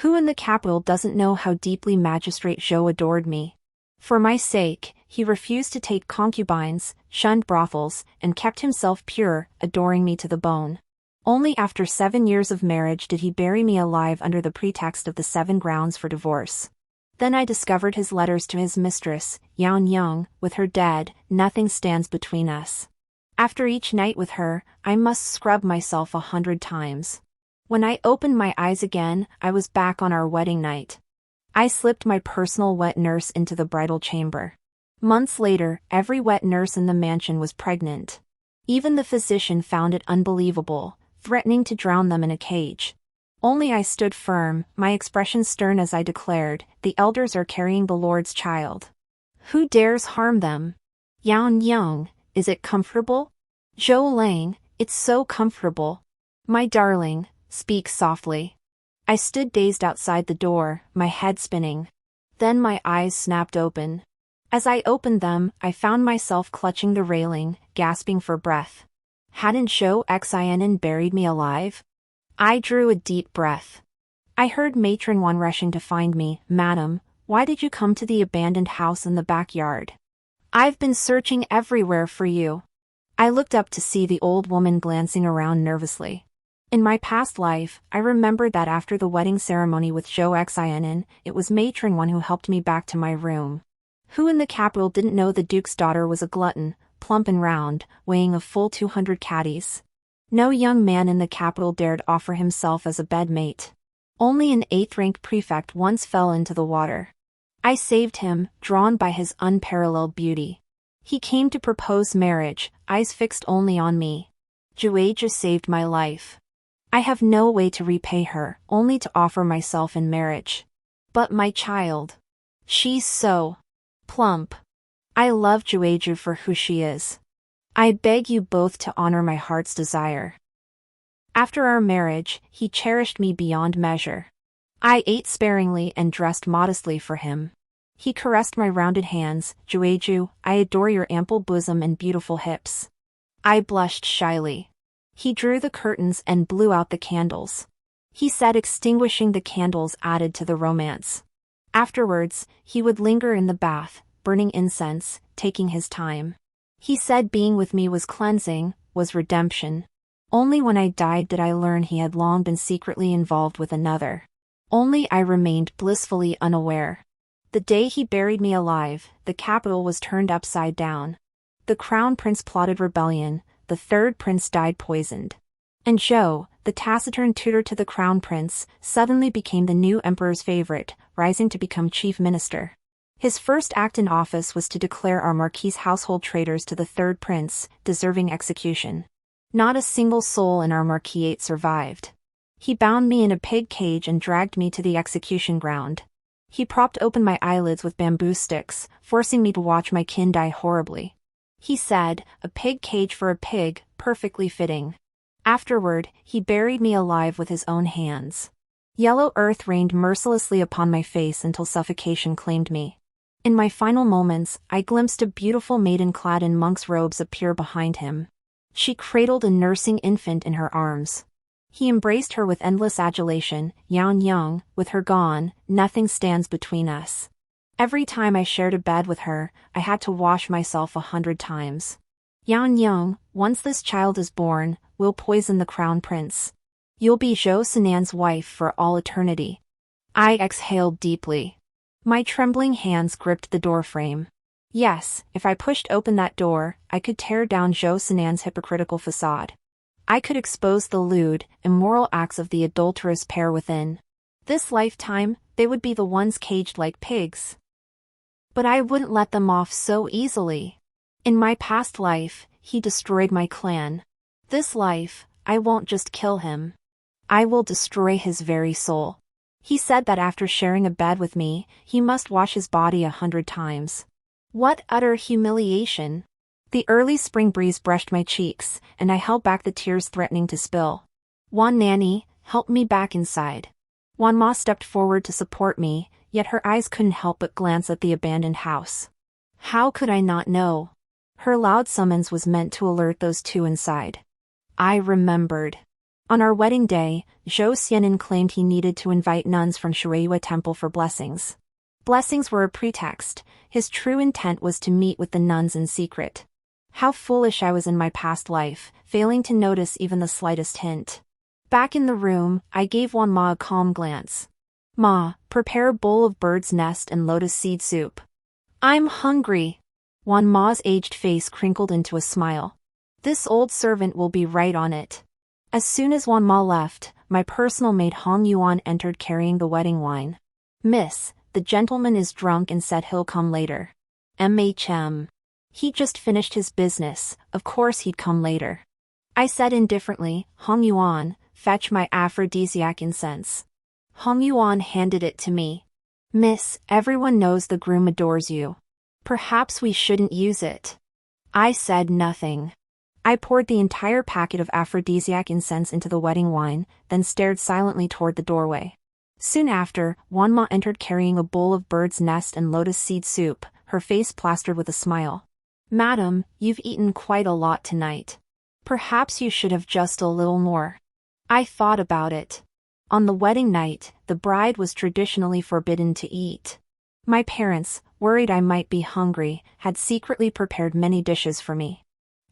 Who in the capital doesn't know how deeply Magistrate Zhou adored me? For my sake, he refused to take concubines, shunned brothels, and kept himself pure, adoring me to the bone. Only after 7 years of marriage did he bury me alive under the pretext of the 7 grounds for divorce. Then I discovered his letters to his mistress, Yan Yang. With her dead, nothing stands between us. After each night with her, I must scrub myself 100 times. When I opened my eyes again, I was back on our wedding night. I slipped my personal wet nurse into the bridal chamber. Months later, every wet nurse in the mansion was pregnant. Even the physician found it unbelievable, threatening to drown them in a cage. Only I stood firm, my expression stern as I declared, "The elders are carrying the Lord's child. Who dares harm them? Yan Yang, is it comfortable? Zhou Lang, it's so comfortable. My darling, speak softly." I stood dazed outside the door, my head spinning. Then my eyes snapped open. As I opened them, I found myself clutching the railing, gasping for breath. Hadn't Zhou Xin buried me alive? I drew a deep breath. I heard Matron Wan rushing to find me. "Madam, why did you come to the abandoned house in the backyard? I've been searching everywhere for you." I looked up to see the old woman glancing around nervously. In my past life, I remembered that after the wedding ceremony with Zhou Xin, it was Matron Wan who helped me back to my room. Who in the capital didn't know the Duke's daughter was a glutton, plump and round, weighing a full 200 catties? No young man in the capital dared offer himself as a bedmate. Only an 8th-rank prefect once fell into the water. I saved him, drawn by his unparalleled beauty. He came to propose marriage, eyes fixed only on me. Jueja saved my life. I have no way to repay her, only to offer myself in marriage. But my child. She's so plump. I love Jueju for who she is. I beg you both to honor my heart's desire. After our marriage, he cherished me beyond measure. I ate sparingly and dressed modestly for him. He caressed my rounded hands. "Jueju, I adore your ample bosom and beautiful hips." I blushed shyly. He drew the curtains and blew out the candles. He said extinguishing the candles added to the romance. Afterwards, he would linger in the bath, burning incense, taking his time. He said being with me was cleansing, was redemption. Only when I died did I learn he had long been secretly involved with another. Only I remained blissfully unaware. The day he buried me alive, the capital was turned upside down. The crown prince plotted rebellion, the 3rd prince died poisoned. And Zhou, the taciturn tutor to the crown prince, suddenly became the new emperor's favorite, rising to become chief minister. His first act in office was to declare our marquis household traitors to the 3rd prince, deserving execution. Not a single soul in our marquisate survived. He bound me in a pig cage and dragged me to the execution ground. He propped open my eyelids with bamboo sticks, forcing me to watch my kin die horribly. He said, "A pig cage for a pig, perfectly fitting." Afterward, he buried me alive with his own hands. Yellow earth rained mercilessly upon my face until suffocation claimed me. In my final moments, I glimpsed a beautiful maiden clad in monk's robes appear behind him. She cradled a nursing infant in her arms. He embraced her with endless adulation. "Yan Yang, with her gone, nothing stands between us." Every time I shared a bed with her, I had to wash myself 100 times. "Yan Yang, once this child is born, we'll poison the crown prince. You'll be Zhou Sinan's wife for all eternity." I exhaled deeply. My trembling hands gripped the doorframe. Yes, if I pushed open that door, I could tear down Zhou Sinan's hypocritical facade. I could expose the lewd, immoral acts of the adulterous pair within. This lifetime, they would be the ones caged like pigs. But I wouldn't let them off so easily. In my past life, he destroyed my clan. This life, I won't just kill him. I will destroy his very soul. He said that after sharing a bed with me, he must wash his body 100 times. What utter humiliation! The early spring breeze brushed my cheeks, and I held back the tears threatening to spill. "Wan Nanny, help me back inside." Wan Ma stepped forward to support me, yet her eyes couldn't help but glance at the abandoned house. How could I not know? Her loud summons was meant to alert those two inside. I remembered. On our wedding day, Zhou Xianin claimed he needed to invite nuns from Shueiyue Temple for blessings. Blessings were a pretext. His true intent was to meet with the nuns in secret. How foolish I was in my past life, failing to notice even the slightest hint. Back in the room, I gave Wan Ma a calm glance. "Ma, prepare a bowl of bird's nest and lotus seed soup." "I'm hungry." Wan Ma's aged face crinkled into a smile. "This old servant will be right on it." As soon as Wan Ma left, my personal maid Hong Yuan entered carrying the wedding wine. "Miss, the gentleman is drunk and said he'll come later." "MHM. He just finished his business, of course he'd come later." I said indifferently, "Hong Yuan, fetch my aphrodisiac incense." Hong Yuan handed it to me. "Miss, everyone knows the groom adores you. Perhaps we shouldn't use it." I said nothing. I poured the entire packet of aphrodisiac incense into the wedding wine, then stared silently toward the doorway. Soon after, Wan Ma entered carrying a bowl of bird's nest and lotus seed soup, her face plastered with a smile. "Madam, you've eaten quite a lot tonight. Perhaps you should have just a little more." I thought about it. On the wedding night, the bride was traditionally forbidden to eat. My parents, worried I might be hungry, had secretly prepared many dishes for me.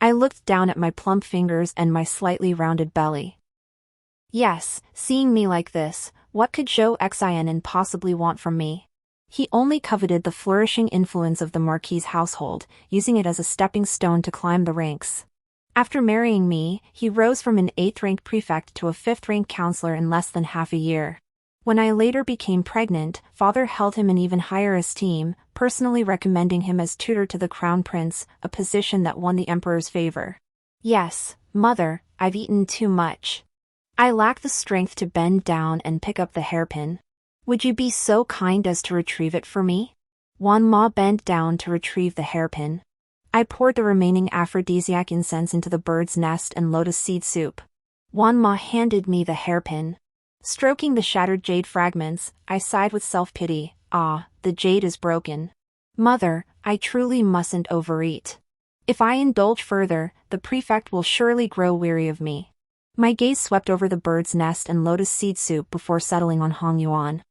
I looked down at my plump fingers and my slightly rounded belly. Yes, seeing me like this, what could Zhou Xianin possibly want from me? He only coveted the flourishing influence of the Marquis's household, using it as a stepping stone to climb the ranks. After marrying me, he rose from an 8th-rank prefect to a 5th-rank counselor in less than half a year. When I later became pregnant, father held him in even higher esteem, personally recommending him as tutor to the crown prince, a position that won the emperor's favor. Yes, mother, I've eaten too much. I lack the strength to bend down and pick up the hairpin. Would you be so kind as to retrieve it for me? Wan Ma bent down to retrieve the hairpin. I poured the remaining aphrodisiac incense into the bird's nest and lotus seed soup. Wan Ma handed me the hairpin. Stroking the shattered jade fragments, I sighed with self-pity. Ah, the jade is broken. Mother, I truly mustn't overeat. If I indulge further, the prefect will surely grow weary of me. My gaze swept over the bird's nest and lotus seed soup before settling on Hong Yuan.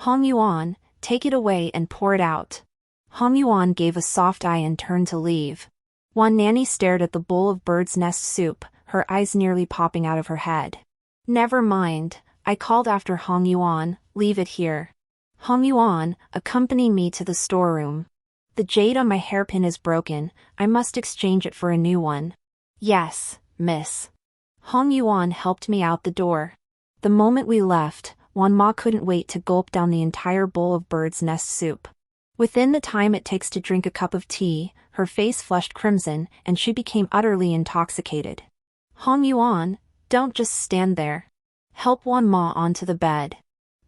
Hong Yuan, take it away and pour it out. Hong Yuan gave a soft eye and turned to leave. Wan Nanny stared at the bowl of bird's nest soup, her eyes nearly popping out of her head. Never mind, I called after Hong Yuan, leave it here. Hong Yuan, accompany me to the storeroom. The jade on my hairpin is broken, I must exchange it for a new one. Yes, miss. Hong Yuan helped me out the door. The moment we left, Wan Ma couldn't wait to gulp down the entire bowl of bird's nest soup. Within the time it takes to drink a cup of tea, her face flushed crimson, and she became utterly intoxicated. Hong Yuan, don't just stand there. Help Wan Ma onto the bed.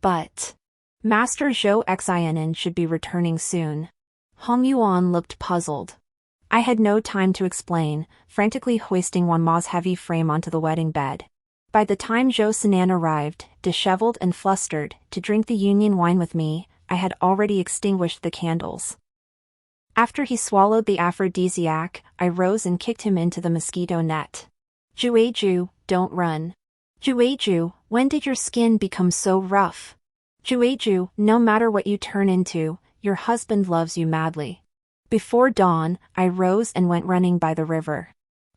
But Master Zhou Xianin should be returning soon. Hong Yuan looked puzzled. I had no time to explain, frantically hoisting Wan Ma's heavy frame onto the wedding bed. By the time Zhou Sinan arrived, disheveled and flustered, to drink the union wine with me, I had already extinguished the candles. After he swallowed the aphrodisiac, I rose and kicked him into the mosquito net. Jueju, don't run. Jueju, when did your skin become so rough? Jueju, no matter what you turn into, your husband loves you madly. Before dawn, I rose and went running by the river.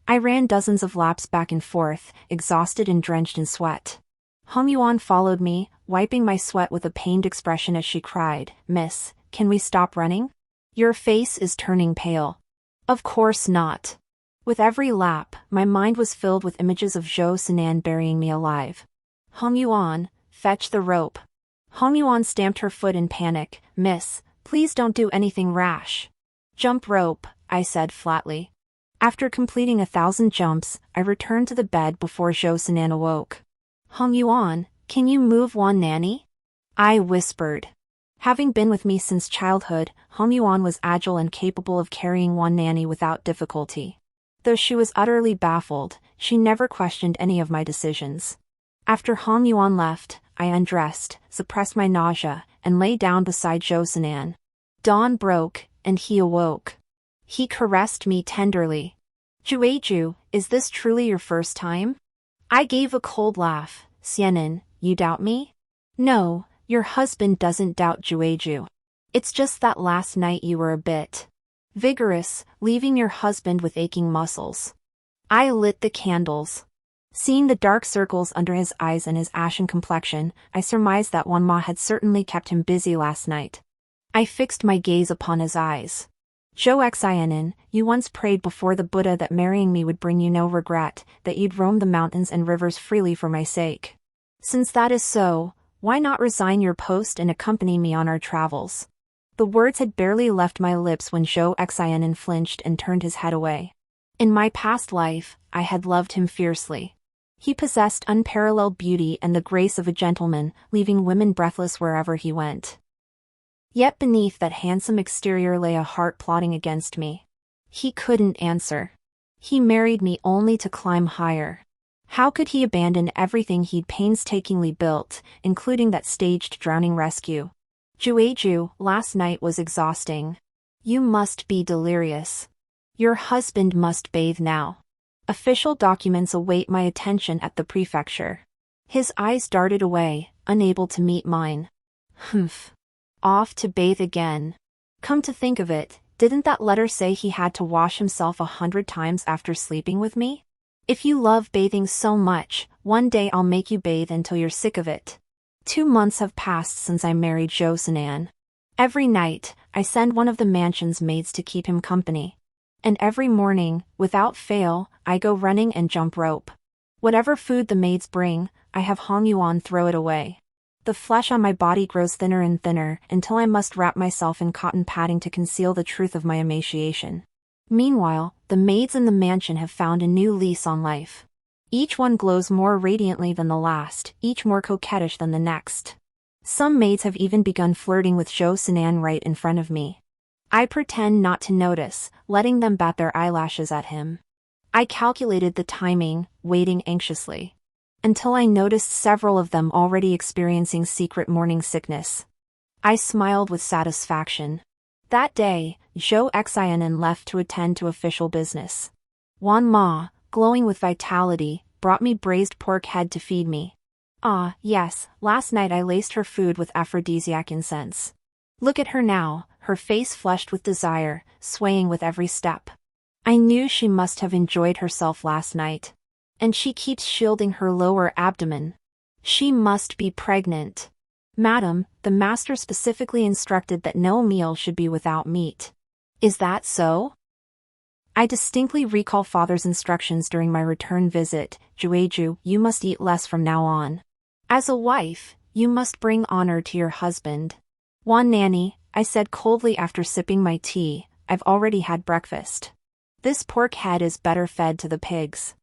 I ran dozens of laps back and forth, exhausted and drenched in sweat. Hong Yuan followed me, wiping my sweat with a pained expression as she cried, "Miss, can we stop running? Your face is turning pale." Of course not. With every lap, my mind was filled with images of Zhou Sinan burying me alive. Hong Yuan, fetch the rope. Hong Yuan stamped her foot in panic. "Miss, please don't do anything rash." "Jump rope," I said flatly. After completing 1,000 jumps, I returned to the bed before Zhou Sinan awoke. "Hong Yuan, can you move Wan Nanny?" I whispered. Having been with me since childhood, Hong Yuan was agile and capable of carrying Wan Nanny without difficulty. Though she was utterly baffled, she never questioned any of my decisions. After Hong Yuan left, I undressed, suppressed my nausea, and lay down beside Zhou Sinan. Dawn broke, and he awoke. He caressed me tenderly. "Jueju, is this truly your first time?" I gave a cold laugh. Xianin, you doubt me? No, your husband doesn't doubt Jueju. It's just that last night you were a bit vigorous, leaving your husband with aching muscles. I lit the candles. Seeing the dark circles under his eyes and his ashen complexion, I surmised that Wan Ma had certainly kept him busy last night. I fixed my gaze upon his eyes. Zhou Xianin, you once prayed before the Buddha that marrying me would bring you no regret, that you'd roam the mountains and rivers freely for my sake. Since that is so, why not resign your post and accompany me on our travels? The words had barely left my lips when Zhou Xianin flinched and turned his head away. In my past life, I had loved him fiercely. He possessed unparalleled beauty and the grace of a gentleman, leaving women breathless wherever he went. Yet beneath that handsome exterior lay a heart plotting against me. He couldn't answer. He married me only to climb higher. How could he abandon everything he'd painstakingly built, including that staged drowning rescue? Jueju, last night was exhausting. You must be delirious. Your husband must bathe now. Official documents await my attention at the prefecture. His eyes darted away, unable to meet mine. Humph. Off to bathe again. Come to think of it, didn't that letter say he had to wash himself 100 times after sleeping with me? If you love bathing so much, one day I'll make you bathe until you're sick of it. 2 months have passed since I married Zhou Sinan. Every night, I send one of the mansion's maids to keep him company. And every morning, without fail, I go running and jump rope. Whatever food the maids bring, I have Hong Yuan throw it away. The flesh on my body grows thinner and thinner until I must wrap myself in cotton padding to conceal the truth of my emaciation. Meanwhile, the maids in the mansion have found a new lease on life. Each one glows more radiantly than the last, each more coquettish than the next. Some maids have even begun flirting with Zhou Sinan right in front of me. I pretend not to notice, letting them bat their eyelashes at him. I calculated the timing, waiting anxiously. Until I noticed several of them already experiencing secret morning sickness. I smiled with satisfaction. That day, Zhou Xianin left to attend to official business. Wan Ma, glowing with vitality, brought me braised pork head to feed me. Ah, yes, last night I laced her food with aphrodisiac incense. Look at her now, her face flushed with desire, swaying with every step. I knew she must have enjoyed herself last night. And she keeps shielding her lower abdomen. She must be pregnant. Madam, the master specifically instructed that no meal should be without meat. Is that so? I distinctly recall father's instructions during my return visit. Jueju, you must eat less from now on. As a wife, you must bring honor to your husband. Wan Nanny, I said coldly after sipping my tea, I've already had breakfast. This pork head is better fed to the pigs.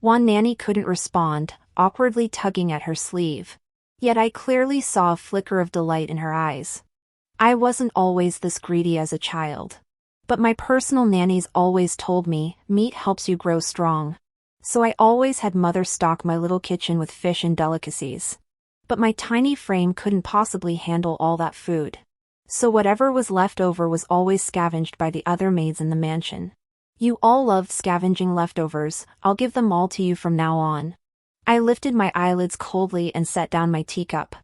Wan Nanny couldn't respond, awkwardly tugging at her sleeve. Yet I clearly saw a flicker of delight in her eyes. I wasn't always this greedy as a child. But my personal nannies always told me, meat helps you grow strong. So I always had mother stock my little kitchen with fish and delicacies. But my tiny frame couldn't possibly handle all that food. So whatever was left over was always scavenged by the other maids in the mansion. You all loved scavenging leftovers, I'll give them all to you from now on. I lifted my eyelids coldly and set down my teacup.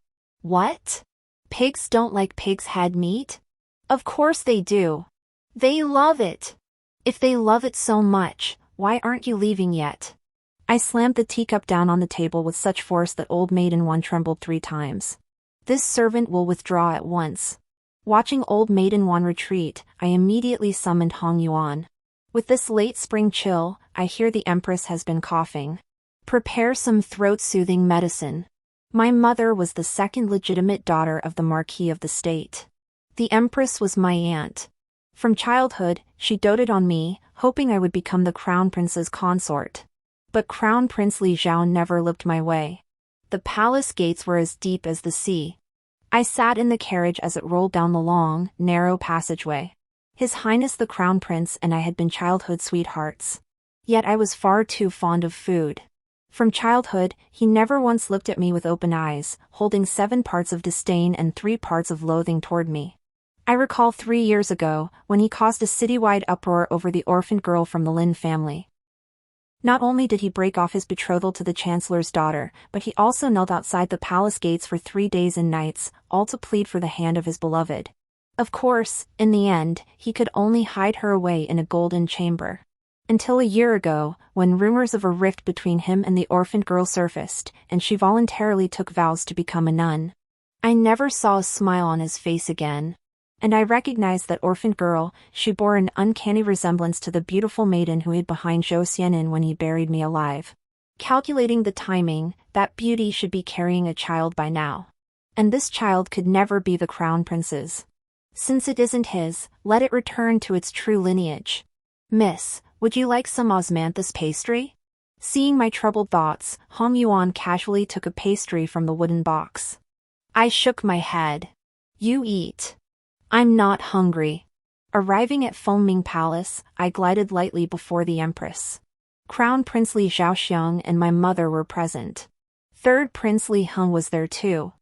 What? Pigs don't like pig's head meat? Of course they do. They love it. If they love it so much, why aren't you leaving yet? I slammed the teacup down on the table with such force that old maiden one trembled 3 times. This servant will withdraw at once. Watching old maiden one retreat, I immediately summoned Hong Yuan. With this late spring chill, I hear the Empress has been coughing. Prepare some throat-soothing medicine. My mother was the second legitimate daughter of the Marquis of the State. The Empress was my aunt. From childhood, she doted on me, hoping I would become the Crown Prince's consort. But Crown Prince Li Zhao never looked my way. The palace gates were as deep as the sea. I sat in the carriage as it rolled down the long, narrow passageway. His Highness the Crown Prince and I had been childhood sweethearts. Yet I was far too fond of food. From childhood, he never once looked at me with open eyes, holding 7 parts of disdain and 3 parts of loathing toward me. I recall 3 years ago, when he caused a citywide uproar over the orphaned girl from the Lin family. Not only did he break off his betrothal to the chancellor's daughter, but he also knelt outside the palace gates for 3 days and nights, all to plead for the hand of his beloved. Of course, in the end, he could only hide her away in a golden chamber. Until a year ago, when rumors of a rift between him and the orphaned girl surfaced, and she voluntarily took vows to become a nun. I never saw a smile on his face again. And I recognized that orphaned girl. She bore an uncanny resemblance to the beautiful maiden who hid behind Zhou Xianin when he buried me alive. Calculating the timing, that beauty should be carrying a child by now. And this child could never be the crown prince's. Since it isn't his, let it return to its true lineage. Miss, would you like some osmanthus pastry? Seeing my troubled thoughts, Hong Yuan casually took a pastry from the wooden box. I shook my head. You eat. I'm not hungry. Arriving at Fengming Palace, I glided lightly before the Empress. Crown Prince Li Zhaoxiang and my mother were present. Third Prince Li Heng was there too.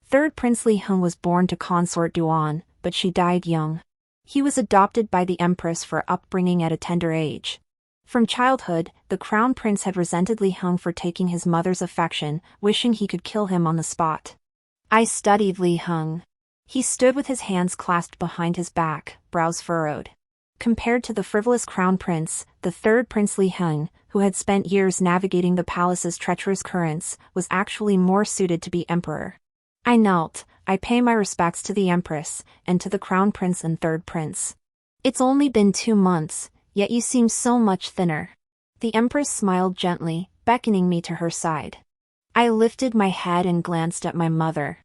Third Prince Li Heng was born to consort Duan, but she died young. He was adopted by the Empress for upbringing at a tender age. From childhood, the Crown Prince had resented Li Heng for taking his mother's affection, wishing he could kill him on the spot. I studied Li Heng. He stood with his hands clasped behind his back, brows furrowed. Compared to the frivolous crown prince, the third Prince Li Heng, who had spent years navigating the palace's treacherous currents, was actually more suited to be emperor. I knelt. I pay my respects to the Empress, and to the crown prince and third prince. It's only been 2 months, yet you seem so much thinner. The Empress smiled gently, beckoning me to her side. I lifted my head and glanced at my mother.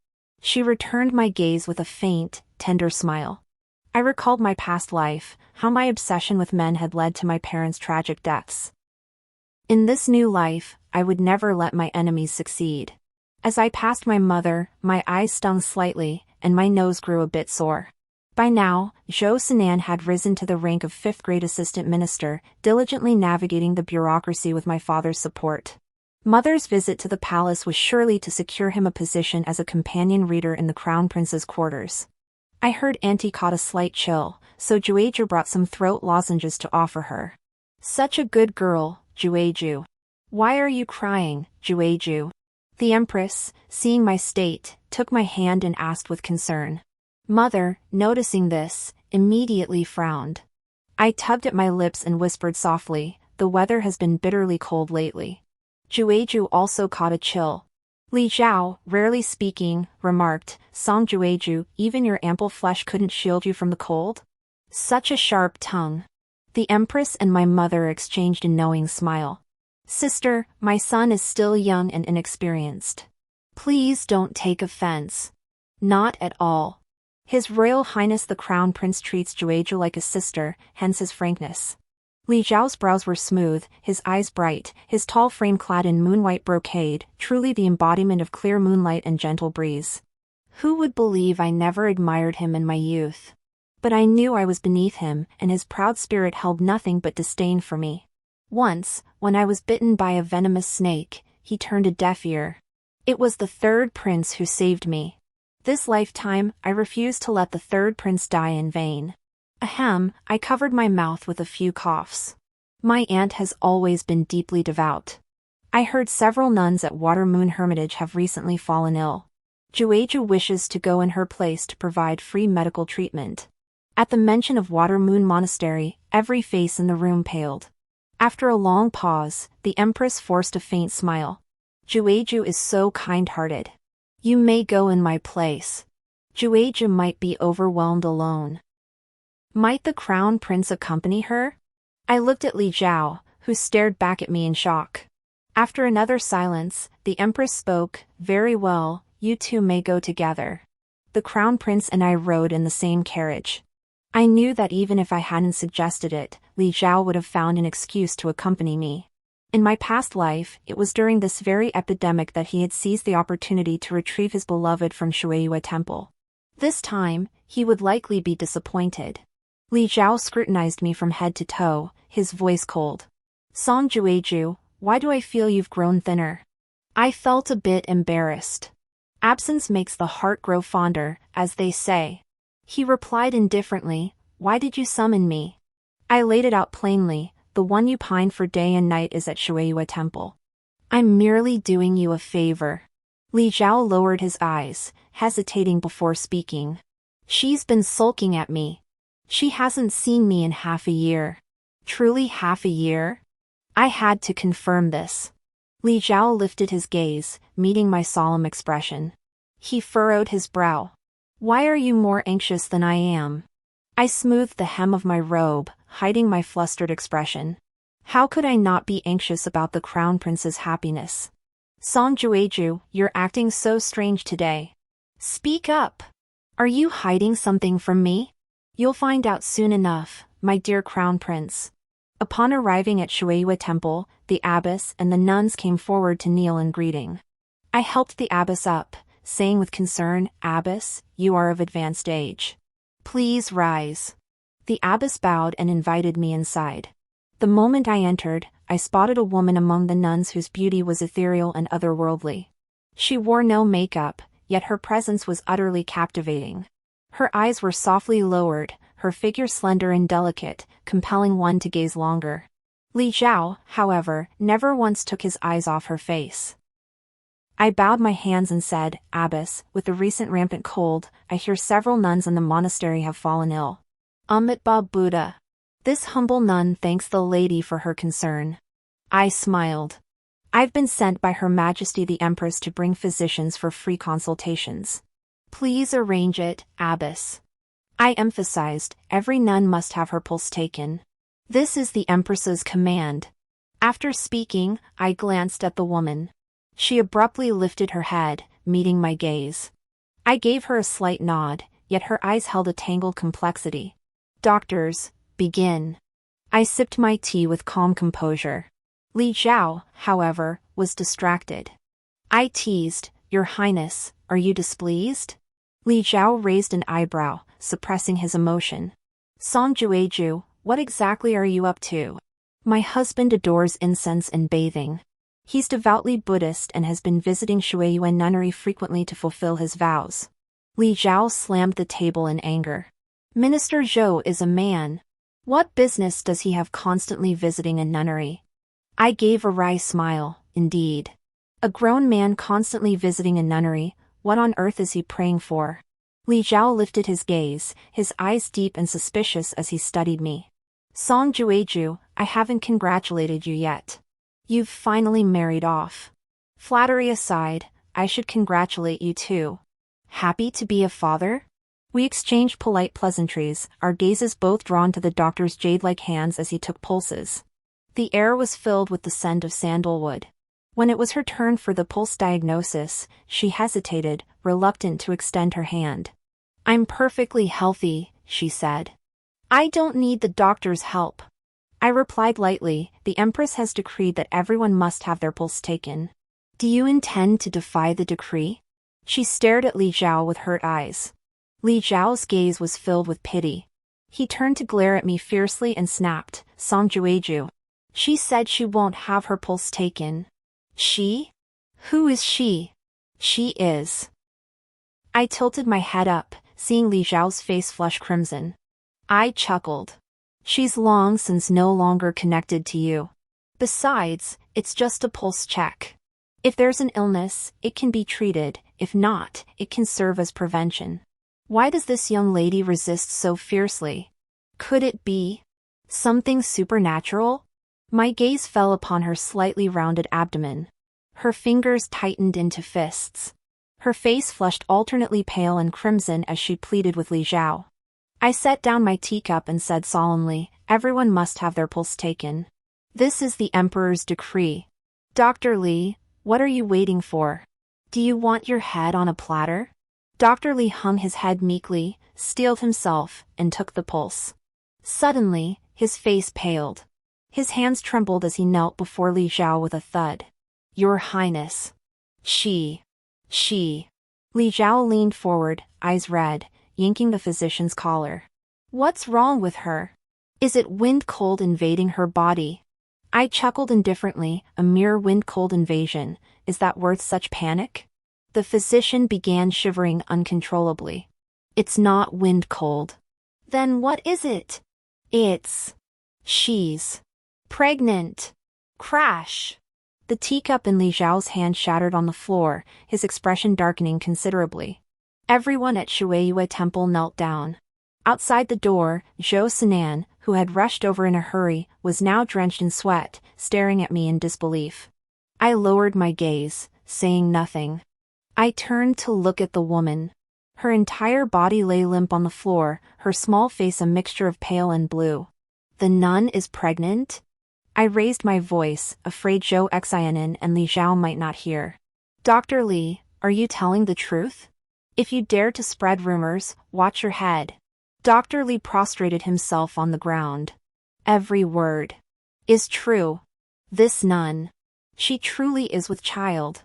She returned my gaze with a faint, tender smile. I recalled my past life, how my obsession with men had led to my parents' tragic deaths. In this new life, I would never let my enemies succeed. As I passed my mother, my eyes stung slightly, and my nose grew a bit sore. By now, Zhou Sinan had risen to the rank of 5th-grade assistant minister, diligently navigating the bureaucracy with my father's support. Mother's visit to the palace was surely to secure him a position as a companion reader in the crown prince's quarters. I heard Auntie caught a slight chill, so Jueju brought some throat lozenges to offer her. Such a good girl, Jueju. Why are you crying, Jueju? The Empress, seeing my state, took my hand and asked with concern. Mother, noticing this, immediately frowned. I tugged at my lips and whispered softly, the weather has been bitterly cold lately. Jueju also caught a chill. Li Zhao, rarely speaking, remarked, Song Jueju, even your ample flesh couldn't shield you from the cold? Such a sharp tongue. The Empress and my mother exchanged a knowing smile. Sister, my son is still young and inexperienced. Please don't take offense. Not at all. His Royal Highness the Crown Prince treats Jueju like a sister, hence his frankness. Li Zhao's brows were smooth, his eyes bright, his tall frame clad in moon-white brocade, truly the embodiment of clear moonlight and gentle breeze. Who would believe I never admired him in my youth? But I knew I was beneath him, and his proud spirit held nothing but disdain for me. Once, when I was bitten by a venomous snake, he turned a deaf ear. It was the third prince who saved me. This lifetime, I refused to let the third prince die in vain. Ahem, I covered my mouth with a few coughs. My aunt has always been deeply devout. I heard several nuns at Water Moon Hermitage have recently fallen ill. Jueju wishes to go in her place to provide free medical treatment. At the mention of Water Moon Monastery, every face in the room paled. After a long pause, the Empress forced a faint smile. Jueju is so kind-hearted. You may go in my place. Jueju might be overwhelmed alone. Might the Crown Prince accompany her? I looked at Li Zhao, who stared back at me in shock. After another silence, the Empress spoke, Very well, you two may go together. The Crown Prince and I rode in the same carriage. I knew that even if I hadn't suggested it, Li Zhao would have found an excuse to accompany me. In my past life, it was during this very epidemic that he had seized the opportunity to retrieve his beloved from Shueiyue Temple. This time, he would likely be disappointed. Li Zhao scrutinized me from head to toe, his voice cold. Song Jueju, why do I feel you've grown thinner? I felt a bit embarrassed. Absence makes the heart grow fonder, as they say. He replied indifferently, Why did you summon me? I laid it out plainly, the one you pine for day and night is at Shueiyue Temple. I'm merely doing you a favor. Li Zhao lowered his eyes, hesitating before speaking. She's been sulking at me. She hasn't seen me in half a year. Truly half a year? I had to confirm this. Li Zhao lifted his gaze, meeting my solemn expression. He furrowed his brow. Why are you more anxious than I am? I smoothed the hem of my robe, hiding my flustered expression. How could I not be anxious about the crown prince's happiness? Song Jueju, you're acting so strange today. Speak up. Are you hiding something from me? You'll find out soon enough, my dear crown prince. Upon arriving at Shueiyue Temple, the abbess and the nuns came forward to kneel in greeting. I helped the abbess up, saying with concern, Abbess, you are of advanced age. Please rise. The abbess bowed and invited me inside. The moment I entered, I spotted a woman among the nuns whose beauty was ethereal and otherworldly. She wore no makeup, yet her presence was utterly captivating. Her eyes were softly lowered, her figure slender and delicate, compelling one to gaze longer. Li Zhao, however, never once took his eyes off her face. I bowed my hands and said, Abbess, with the recent rampant cold, I hear several nuns in the monastery have fallen ill. Amitabha Buddha. This humble nun thanks the lady for her concern. I smiled. I've been sent by Her Majesty the Empress to bring physicians for free consultations. Please arrange it, Abbess. I emphasized, every nun must have her pulse taken. This is the Empress's command. After speaking, I glanced at the woman. She abruptly lifted her head, meeting my gaze. I gave her a slight nod, yet her eyes held a tangled complexity. Doctors, begin. I sipped my tea with calm composure. Li Zhao, however, was distracted. I teased, Your Highness, are you displeased? Li Zhao raised an eyebrow, suppressing his emotion. Song Jueju, what exactly are you up to? My husband adores incense and bathing. He's devoutly Buddhist and has been visiting Shueiyue Nunnery frequently to fulfill his vows. Li Zhao slammed the table in anger. Minister Zhou is a man. What business does he have constantly visiting a nunnery? I gave a wry smile, indeed. A grown man constantly visiting a nunnery, what on earth is he praying for? Li Zhao lifted his gaze, his eyes deep and suspicious as he studied me. Song Jueju, I haven't congratulated you yet. You've finally married off. Flattery aside, I should congratulate you too. Happy to be a father? We exchanged polite pleasantries, our gazes both drawn to the doctor's jade-like hands as he took pulses. The air was filled with the scent of sandalwood. When it was her turn for the pulse diagnosis, she hesitated, reluctant to extend her hand. I'm perfectly healthy, she said. I don't need the doctor's help. I replied lightly, the Empress has decreed that everyone must have their pulse taken. Do you intend to defy the decree? She stared at Li Zhao with hurt eyes. Li Zhao's gaze was filled with pity. He turned to glare at me fiercely and snapped, Song Jueju. She said she won't have her pulse taken. She? Who is she? She is. I tilted my head up, seeing Li Zhao's face flush crimson. I chuckled. She's long since no longer connected to you. Besides, it's just a pulse check. If there's an illness, it can be treated, if not, it can serve as prevention. Why does this young lady resist so fiercely? Could it be something supernatural? My gaze fell upon her slightly rounded abdomen. Her fingers tightened into fists. Her face flushed alternately pale and crimson as she pleaded with Li Zhao. I set down my teacup and said solemnly, everyone must have their pulse taken. This is the Emperor's decree. Dr. Li, what are you waiting for? Do you want your head on a platter? Dr. Li hung his head meekly, steeled himself, and took the pulse. Suddenly, his face paled. His hands trembled as he knelt before Li Zhao with a thud. Your Highness. She. Li Zhao leaned forward, eyes red, yanking the physician's collar. What's wrong with her? Is it wind cold invading her body? I chuckled indifferently, a mere wind cold invasion, is that worth such panic? The physician began shivering uncontrollably. It's not wind cold. Then what is it? She's Pregnant! Crash! The teacup in Li Zhao's hand shattered on the floor, his expression darkening considerably. Everyone at Shueiyue Temple knelt down. Outside the door, Zhou Sinan, who had rushed over in a hurry, was now drenched in sweat, staring at me in disbelief. I lowered my gaze, saying nothing. I turned to look at the woman. Her entire body lay limp on the floor, her small face a mixture of pale and blue. The nun is pregnant? I raised my voice, afraid Zhou Xianen and Li Zhao might not hear. Dr. Li, are you telling the truth? If you dare to spread rumors, watch your head. Dr. Li prostrated himself on the ground. Every word is true. This nun. She truly is with child.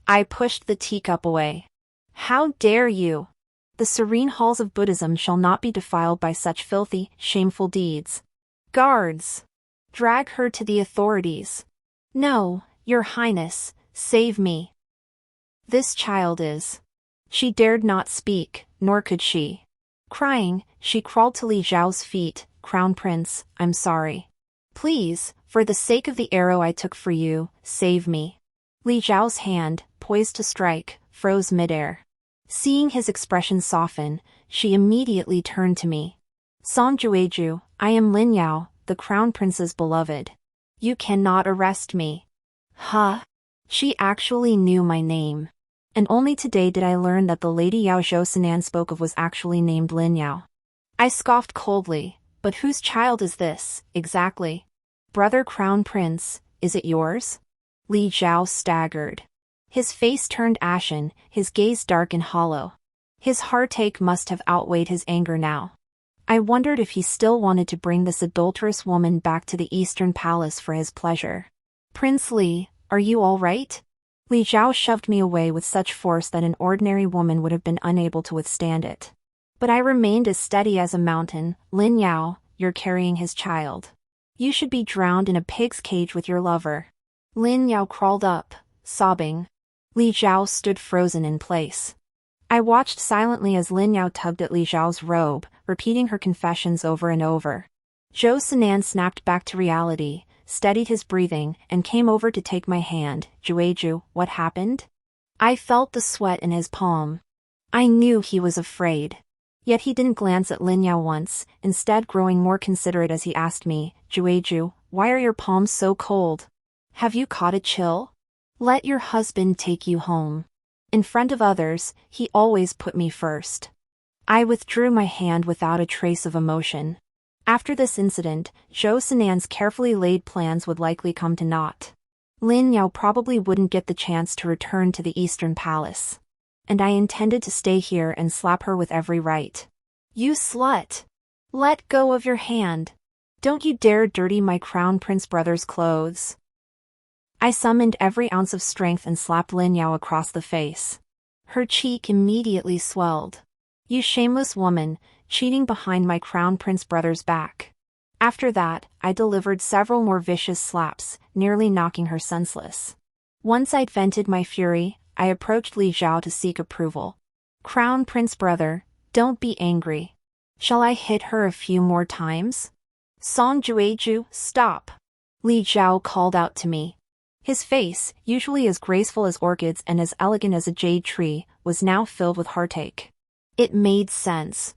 I pushed the teacup away. How dare you? The serene halls of Buddhism shall not be defiled by such filthy, shameful deeds. Guards! Drag her to the authorities. No, Your Highness, save me. This child is. She dared not speak, nor could she. Crying, she crawled to Li Zhao's feet. Crown Prince, I'm sorry. Please, for the sake of the arrow I took for you, save me. Li Zhao's hand, poised to strike, froze midair. Seeing his expression soften, she immediately turned to me. Song Jueju, I am Lin Yao, the Crown Prince's beloved. You cannot arrest me. Huh? She actually knew my name. And only today did I learn that the lady Yao Zhou Sinan spoke of was actually named Lin Yao. I scoffed coldly, but whose child is this, exactly? Brother Crown Prince, is it yours? Li Zhao staggered. His face turned ashen, his gaze dark and hollow. His heartache must have outweighed his anger now. I wondered if he still wanted to bring this adulterous woman back to the Eastern Palace for his pleasure. Prince Li, are you all right? Li Zhao shoved me away with such force that an ordinary woman would have been unable to withstand it. But I remained as steady as a mountain. Lin Yao, you're carrying his child. You should be drowned in a pig's cage with your lover. Lin Yao crawled up, sobbing. Li Zhao stood frozen in place. I watched silently as Lin Yao tugged at Li Zhao's robe, repeating her confessions over and over. Zhou Sinan snapped back to reality, steadied his breathing, and came over to take my hand. Jueju, what happened? I felt the sweat in his palm. I knew he was afraid. Yet he didn't glance at Lin Yao once, instead growing more considerate as he asked me, Jueju, why are your palms so cold? Have you caught a chill? Let your husband take you home. In front of others, he always put me first. I withdrew my hand without a trace of emotion. After this incident, Zhou Sinan's carefully laid plans would likely come to naught. Lin Yao probably wouldn't get the chance to return to the Eastern Palace. And I intended to stay here and slap her with every right. You slut! Let go of your hand. Don't you dare dirty my Crown Prince brother's clothes. I summoned every ounce of strength and slapped Lin Yao across the face. Her cheek immediately swelled. You shameless woman, cheating behind my Crown Prince brother's back. After that, I delivered several more vicious slaps, nearly knocking her senseless. Once I'd vented my fury, I approached Li Zhao to seek approval. Crown Prince brother, don't be angry. Shall I hit her a few more times? Song Jueju, stop! Li Zhao called out to me. His face, usually as graceful as orchids and as elegant as a jade tree, was now filled with heartache. It made sense.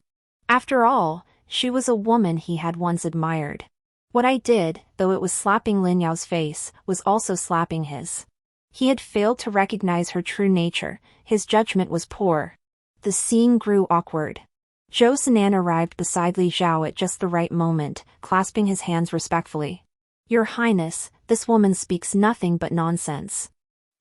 After all, she was a woman he had once admired. What I did, though it was slapping Lin Yao's face, was also slapping his. He had failed to recognize her true nature, his judgment was poor. The scene grew awkward. Zhou Sinan arrived beside Li Zhao at just the right moment, clasping his hands respectfully. Your Highness, this woman speaks nothing but nonsense.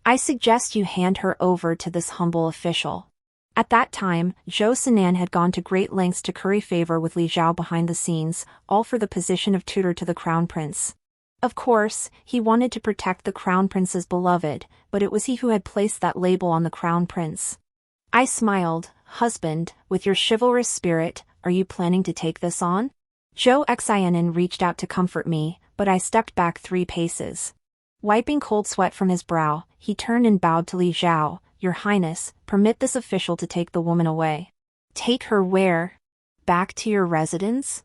I suggest you hand her over to this humble official. At that time, Zhou Sinan had gone to great lengths to curry favor with Li Zhao behind the scenes, all for the position of tutor to the Crown Prince. Of course, he wanted to protect the Crown Prince's beloved, but it was he who had placed that label on the Crown Prince. I smiled. Husband, with your chivalrous spirit, are you planning to take this on? Zhou Xianen reached out to comfort me, but I stepped back 3 paces. Wiping cold sweat from his brow, he turned and bowed to Li Zhao. Your Highness, permit this official to take the woman away. Take her where? Back to your residence?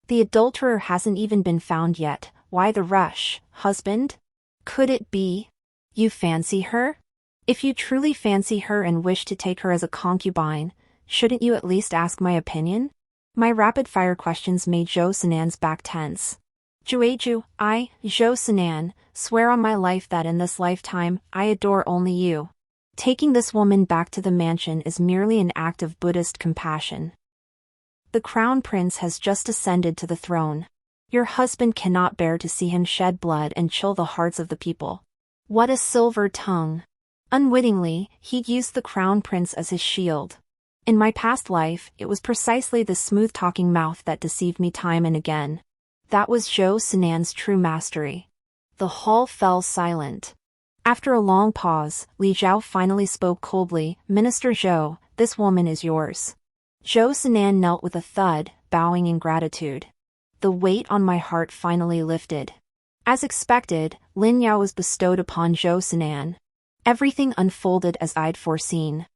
The adulterer hasn't even been found yet. why the rush, husband? Could it be? You fancy her? If you truly fancy her and wish to take her as a concubine, shouldn't you at least ask my opinion? My rapid-fire questions made Zhou Sinan's back tense. Jueju, Zhou Sinan, swear on my life that in this lifetime, I adore only you. Taking this woman back to the mansion is merely an act of Buddhist compassion. The crown prince has just ascended to the throne. Your husband cannot bear to see him shed blood and chill the hearts of the people. What a silver tongue! Unwittingly, he used the crown prince as his shield. In my past life, it was precisely the smooth-talking mouth that deceived me time and again. That was Zhou Sinan's true mastery. The hall fell silent. After a long pause, Li Zhao finally spoke coldly, Minister Zhou, this woman is yours. Zhou Sinan knelt with a thud, bowing in gratitude. The weight on my heart finally lifted. As expected, Lin Yao was bestowed upon Zhou Sinan. Everything unfolded as I'd foreseen.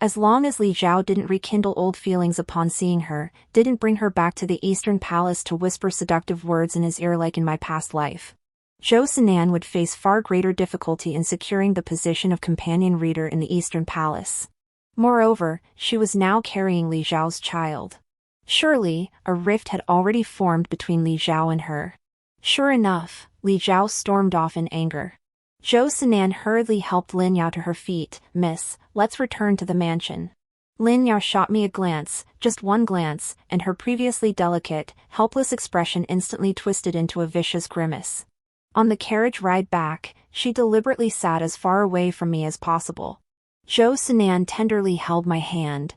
As long as Li Zhao didn't rekindle old feelings upon seeing her, didn't bring her back to the Eastern Palace to whisper seductive words in his ear like in my past life, Zhou Sinan would face far greater difficulty in securing the position of companion reader in the Eastern Palace. Moreover, she was now carrying Li Zhao's child. Surely, a rift had already formed between Li Zhao and her. Sure enough, Li Zhao stormed off in anger. Zhou Sinan hurriedly helped Lin Yao to her feet. Miss, let's return to the mansion. Lin Yao shot me a glance, just one glance, and her previously delicate, helpless expression instantly twisted into a vicious grimace. On the carriage ride back, she deliberately sat as far away from me as possible. Zhou Sinan tenderly held my hand.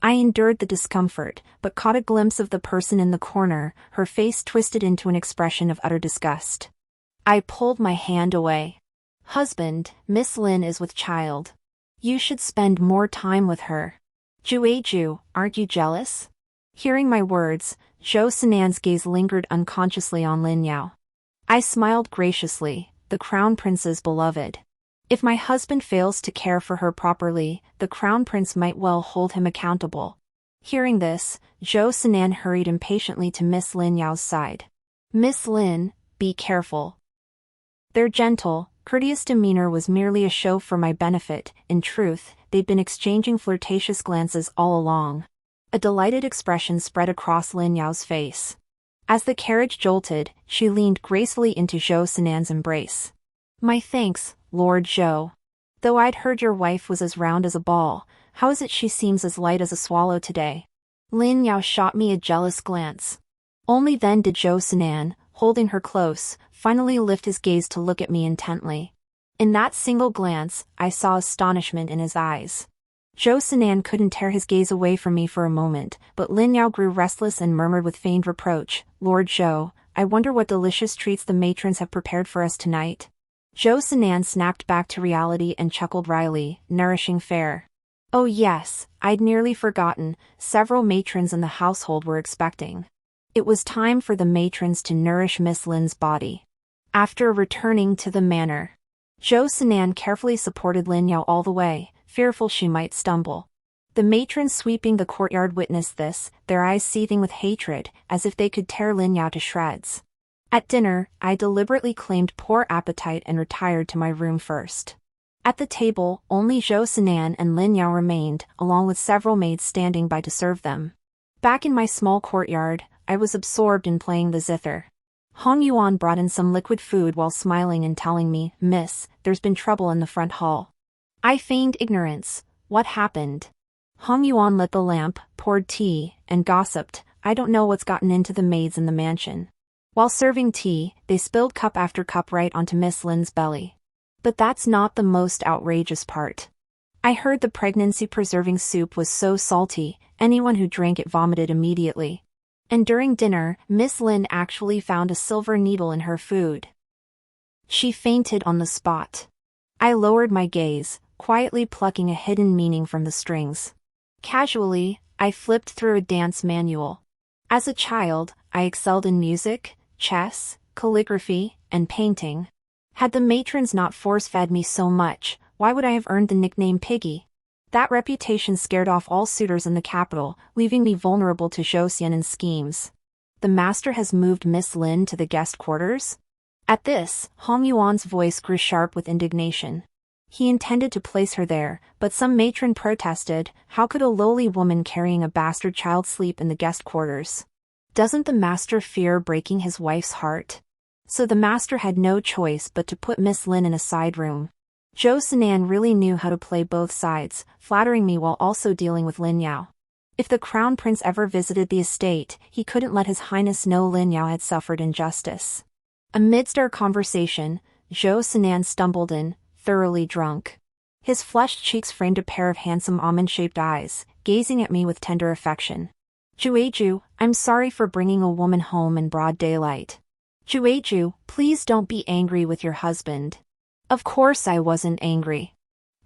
I endured the discomfort, but caught a glimpse of the person in the corner, her face twisted into an expression of utter disgust. I pulled my hand away. Husband, Miss Lin is with child. You should spend more time with her. Jueju, aren't you jealous? Hearing my words, Zhou Sinan's gaze lingered unconsciously on Lin Yao. I smiled graciously, the crown prince's beloved. If my husband fails to care for her properly, the crown prince might well hold him accountable. Hearing this, Zhou Sinan hurried impatiently to Miss Lin Yao's side. Miss Lin, be careful. Their gentle, courteous demeanor was merely a show for my benefit. In truth, they'd been exchanging flirtatious glances all along. A delighted expression spread across Lin Yao's face. As the carriage jolted, she leaned gracefully into Zhou Sinan's embrace. My thanks, Lord Zhou. Though I'd heard your wife was as round as a ball, how is it she seems as light as a swallow today? Lin Yao shot me a jealous glance. Only then did Zhou Sinan, holding her close, finally lift his gaze to look at me intently. In that single glance, I saw astonishment in his eyes. Zhou Sinan couldn't tear his gaze away from me for a moment, but Lin Yao grew restless and murmured with feigned reproach, Lord Zhou, I wonder what delicious treats the matrons have prepared for us tonight. Zhou Sinan snapped back to reality and chuckled wryly, nourishing fare. Oh yes, I'd nearly forgotten, several matrons in the household were expecting. It was time for the matrons to nourish Miss Lin's body. After returning to the manor, Zhou Sinan carefully supported Lin Yao all the way, fearful she might stumble. The matrons sweeping the courtyard witnessed this, their eyes seething with hatred, as if they could tear Lin Yao to shreds. At dinner, I deliberately claimed poor appetite and retired to my room first. At the table, only Zhou Sinan and Lin Yao remained, along with several maids standing by to serve them. Back in my small courtyard, I was absorbed in playing the zither. Hong Yuan brought in some liquid food while smiling and telling me, Miss, there's been trouble in the front hall. I feigned ignorance. What happened? Hong Yuan lit the lamp, poured tea, and gossiped, I don't know what's gotten into the maids in the mansion. While serving tea, they spilled cup after cup right onto Miss Lin's belly. But that's not the most outrageous part. I heard the pregnancy-preserving soup was so salty, anyone who drank it vomited immediately. And during dinner, Miss Lin actually found a silver needle in her food. She fainted on the spot. I lowered my gaze, quietly plucking a hidden meaning from the strings. Casually, I flipped through a dance manual. As a child, I excelled in music, chess, calligraphy, and painting. Had the matrons not force-fed me so much, why would I have earned the nickname Piggy? That reputation scared off all suitors in the capital, leaving me vulnerable to Zhou Xian's schemes. The master has moved Miss Lin to the guest quarters? At this, Hong Yuan's voice grew sharp with indignation. He intended to place her there, but some matron protested. How could a lowly woman carrying a bastard child sleep in the guest quarters? Doesn't the master fear breaking his wife's heart? So the master had no choice but to put Miss Lin in a side room. Zhou Sinan really knew how to play both sides, flattering me while also dealing with Lin Yao. If the crown prince ever visited the estate, he couldn't let his highness know Lin Yao had suffered injustice. Amidst our conversation, Zhou Sinan stumbled in, thoroughly drunk. His flushed cheeks framed a pair of handsome almond-shaped eyes, gazing at me with tender affection. Jueju, I'm sorry for bringing a woman home in broad daylight. Jueju, please don't be angry with your husband. Of course I wasn't angry.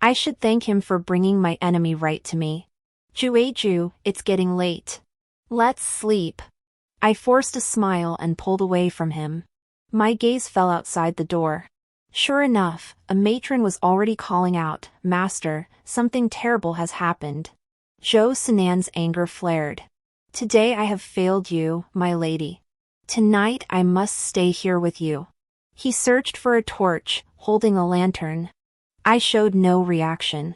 I should thank him for bringing my enemy right to me. Jueju, it's getting late. Let's sleep. I forced a smile and pulled away from him. My gaze fell outside the door. Sure enough, a matron was already calling out, "Master, something terrible has happened." Zhou Sinan's anger flared. Today I have failed you, my lady. Tonight I must stay here with you. He searched for a torch, holding a lantern. I showed no reaction.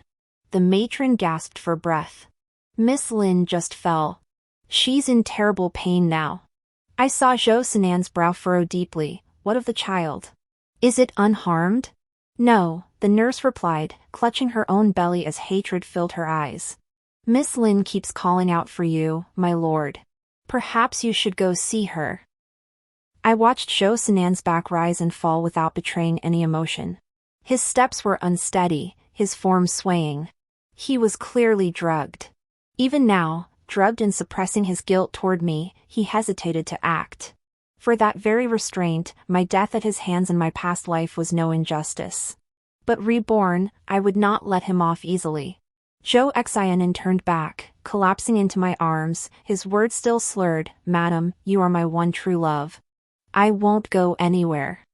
The matron gasped for breath. Miss Lin just fell. She's in terrible pain now. I saw Zhou Sinan's brow furrow deeply. What of the child? Is it unharmed? No, the nurse replied, clutching her own belly as hatred filled her eyes. Miss Lin keeps calling out for you, my lord. Perhaps you should go see her. I watched Zhou Sinan's back rise and fall without betraying any emotion. His steps were unsteady, his form swaying. He was clearly drugged. Even now, drugged and suppressing his guilt toward me, he hesitated to act. For that very restraint, my death at his hands in my past life was no injustice. But reborn, I would not let him off easily. Zhou Xianin turned back, collapsing into my arms, his words still slurred, "Madam, you are my one true love. I won't go anywhere."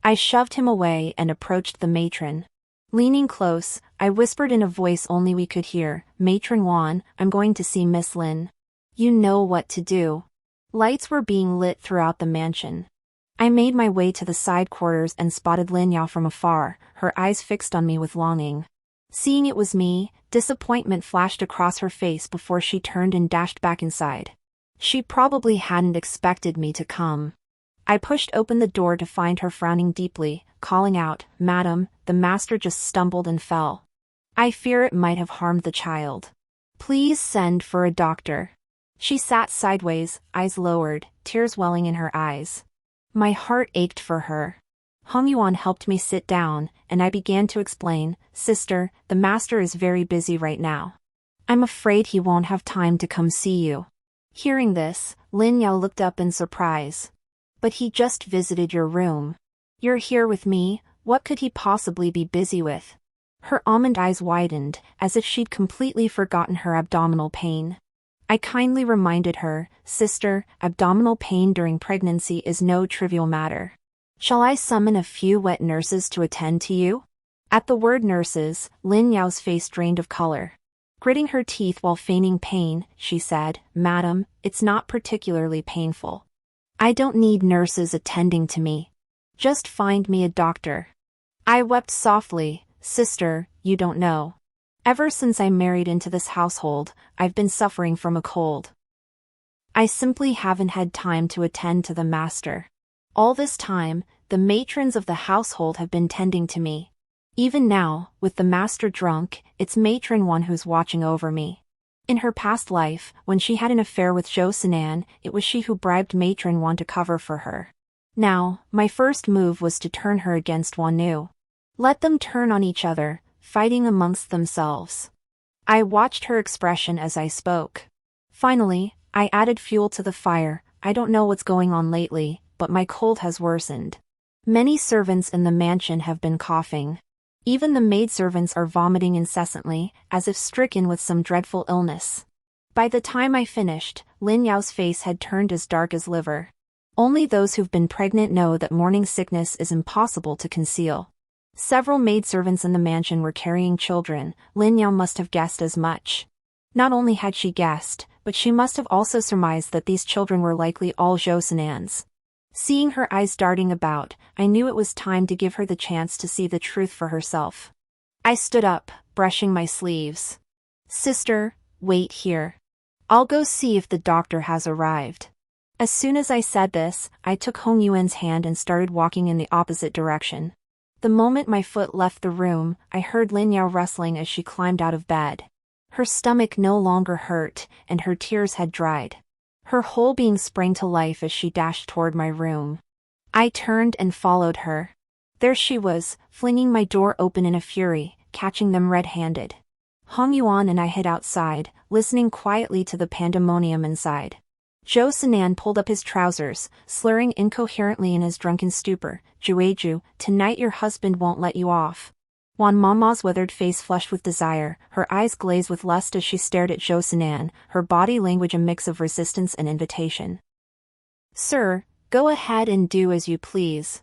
I shoved him away and approached the matron. Leaning close, I whispered in a voice only we could hear, "Matron Wan, I'm going to see Miss Lin. You know what to do." Lights were being lit throughout the mansion. I made my way to the side quarters and spotted Lin Yao from afar, her eyes fixed on me with longing. Seeing it was me, disappointment flashed across her face before she turned and dashed back inside. She probably hadn't expected me to come. I pushed open the door to find her frowning deeply, calling out, "Madam, the master just stumbled and fell. I fear it might have harmed the child. Please send for a doctor." She sat sideways, eyes lowered, tears welling in her eyes. My heart ached for her. Hong Yuan helped me sit down, and I began to explain, "Sister, the master is very busy right now. I'm afraid he won't have time to come see you." Hearing this, Lin Yao looked up in surprise. "But he just visited your room. You're here with me, what could he possibly be busy with?" Her almond eyes widened, as if she'd completely forgotten her abdominal pain. I kindly reminded her, "Sister, abdominal pain during pregnancy is no trivial matter. Shall I summon a few wet nurses to attend to you?" At the word nurses, Lin Yao's face drained of color. Gritting her teeth while feigning pain, she said, "Madam, it's not particularly painful. I don't need nurses attending to me. Just find me a doctor." I wept softly, "Sister, you don't know. Ever since I married into this household, I've been suffering from a cold. I simply haven't had time to attend to the master. All this time, the matrons of the household have been tending to me. Even now, with the master drunk, it's matron one who's watching over me. In her past life, when she had an affair with Zhou Sinan, it was she who bribed matron one to cover for her. Now, my first move was to turn her against Wanu. Let them turn on each other, fighting amongst themselves." I watched her expression as I spoke. Finally, I added fuel to the fire. "I don't know what's going on lately, but my cold has worsened. Many servants in the mansion have been coughing. Even the maidservants are vomiting incessantly, as if stricken with some dreadful illness." By the time I finished, Lin Yao's face had turned as dark as liver. Only those who've been pregnant know that morning sickness is impossible to conceal. Several maidservants in the mansion were carrying children. Lin Yao must have guessed as much. Not only had she guessed, but she must have also surmised that these children were likely all Zhou Sinan's. Seeing her eyes darting about, I knew it was time to give her the chance to see the truth for herself. I stood up, brushing my sleeves. Sister, wait here. I'll go see if the doctor has arrived. As soon as I said this, I took Hong Yuan's hand and started walking in the opposite direction. The moment my foot left the room, I heard Lin Yao rustling as she climbed out of bed. Her stomach no longer hurt, and her tears had dried. Her whole being sprang to life as she dashed toward my room. I turned and followed her. There she was, flinging my door open in a fury, catching them red-handed. Hong Yuan and I hid outside, listening quietly to the pandemonium inside. Zhou Sinan pulled up his trousers, slurring incoherently in his drunken stupor. "Jueju, tonight your husband won't let you off." Wan Mama's weathered face flushed with desire, her eyes glazed with lust as she stared at Zhou Sinan, her body language a mix of resistance and invitation. "Sir, go ahead and do as you please."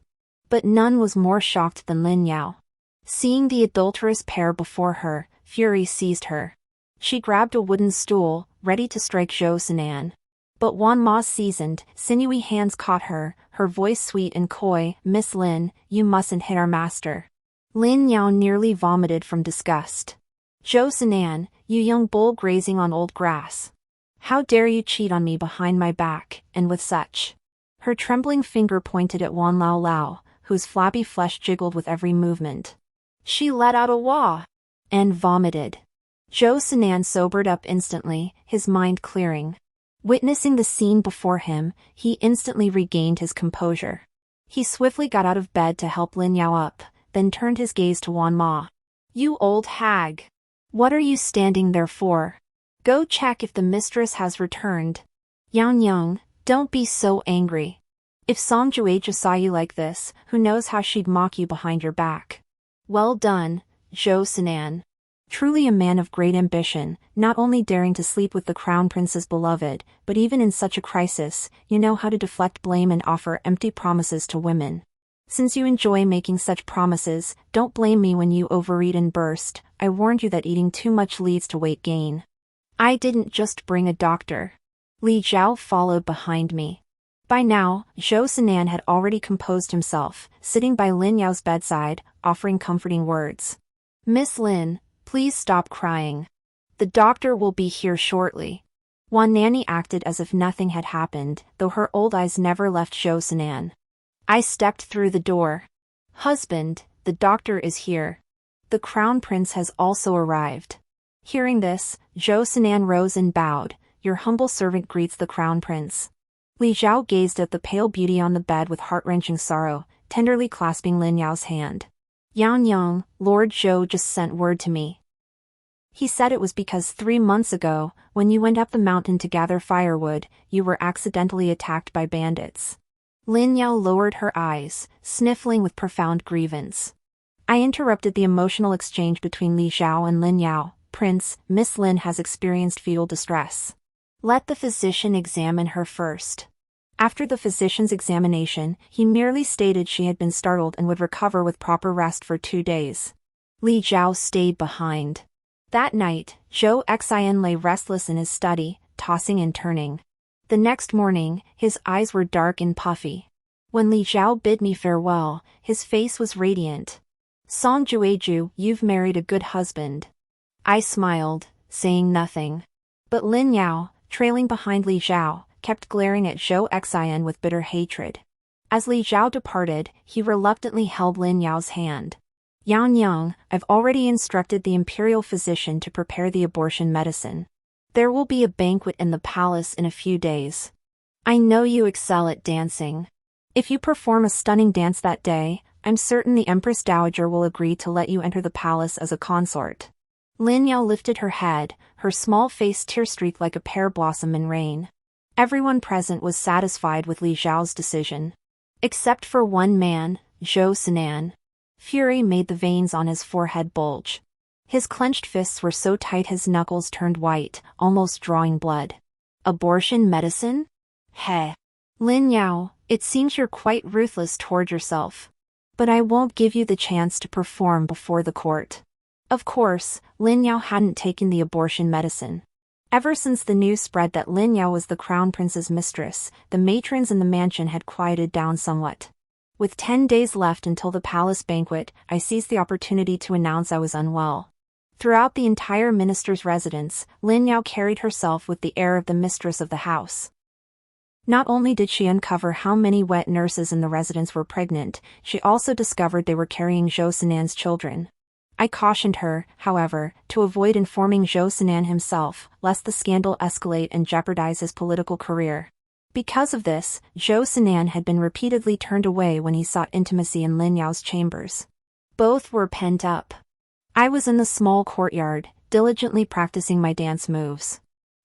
But none was more shocked than Lin Yao. Seeing the adulterous pair before her, fury seized her. She grabbed a wooden stool, ready to strike Zhou Sinan. But Wan Ma's seasoned, sinewy hands caught her, her voice sweet and coy. "Miss Lin, you mustn't hit our master." Lin Yao nearly vomited from disgust. "Zhou Sinan, you young bull grazing on old grass. How dare you cheat on me behind my back, and with such?" Her trembling finger pointed at Wan Lao Lao, whose flabby flesh jiggled with every movement. She let out a wah and vomited. Zhou Sinan sobered up instantly, his mind clearing. Witnessing the scene before him, he instantly regained his composure. He swiftly got out of bed to help Lin Yao up, then turned his gaze to Wan Ma. "You old hag! What are you standing there for? Go check if the mistress has returned." "Yang Yang, don't be so angry. If Song Jueja saw you like this, who knows how she'd mock you behind your back." "Well done, Zhou Sinan. Truly a man of great ambition, not only daring to sleep with the crown prince's beloved, but even in such a crisis, you know how to deflect blame and offer empty promises to women. Since you enjoy making such promises, don't blame me when you overeat and burst. I warned you that eating too much leads to weight gain. I didn't just bring a doctor." Li Zhao followed behind me. By now, Zhou Sinan had already composed himself, sitting by Lin Yao's bedside, offering comforting words. "Miss Lin, please stop crying. The doctor will be here shortly." Wan Nanny acted as if nothing had happened, though her old eyes never left Zhou Sinan. I stepped through the door. "Husband, the doctor is here. The crown prince has also arrived." Hearing this, Zhou Sinan rose and bowed. "Your humble servant greets the crown prince." Li Zhao gazed at the pale beauty on the bed with heart-wrenching sorrow, tenderly clasping Lin Yao's hand. "Yang Yang, Lord Zhou just sent word to me. He said it was because 3 months ago, when you went up the mountain to gather firewood, you were accidentally attacked by bandits." Lin Yao lowered her eyes, sniffling with profound grievance. I interrupted the emotional exchange between Li Zhao and Lin Yao. "Prince, Miss Lin has experienced fetal distress. Let the physician examine her first." After the physician's examination, he merely stated she had been startled and would recover with proper rest for 2 days. Li Zhao stayed behind. That night, Zhou Xian lay restless in his study, tossing and turning. The next morning, his eyes were dark and puffy. When Li Zhao bid me farewell, his face was radiant. "Song Jueju, you've married a good husband." I smiled, saying nothing. But Lin Yao, trailing behind Li Zhao, kept glaring at Zhou Xian with bitter hatred. As Li Zhao departed, he reluctantly held Lin Yao's hand. "Yang Yang, I've already instructed the imperial physician to prepare the abortion medicine. There will be a banquet in the palace in a few days. I know you excel at dancing. If you perform a stunning dance that day, I'm certain the Empress Dowager will agree to let you enter the palace as a consort." Lin Yao lifted her head, her small face tear-streaked like a pear blossom in rain. Everyone present was satisfied with Li Zhao's decision. Except for one man, Zhou Sinan. Fury made the veins on his forehead bulge. His clenched fists were so tight his knuckles turned white, almost drawing blood. "Abortion medicine? Heh. Lin Yao, it seems you're quite ruthless toward yourself. But I won't give you the chance to perform before the court." Of course, Lin Yao hadn't taken the abortion medicine. Ever since the news spread that Lin Yao was the crown prince's mistress, the matrons in the mansion had quieted down somewhat. With 10 days left until the palace banquet, I seized the opportunity to announce I was unwell. Throughout the entire minister's residence, Lin Yao carried herself with the air of the mistress of the house. Not only did she uncover how many wet nurses in the residence were pregnant, she also discovered they were carrying Zhou Sinan's children. I cautioned her, however, to avoid informing Zhou Sinan himself, lest the scandal escalate and jeopardize his political career. Because of this, Zhou Sinan had been repeatedly turned away when he sought intimacy in Lin Yao's chambers. Both were pent up. I was in the small courtyard, diligently practicing my dance moves.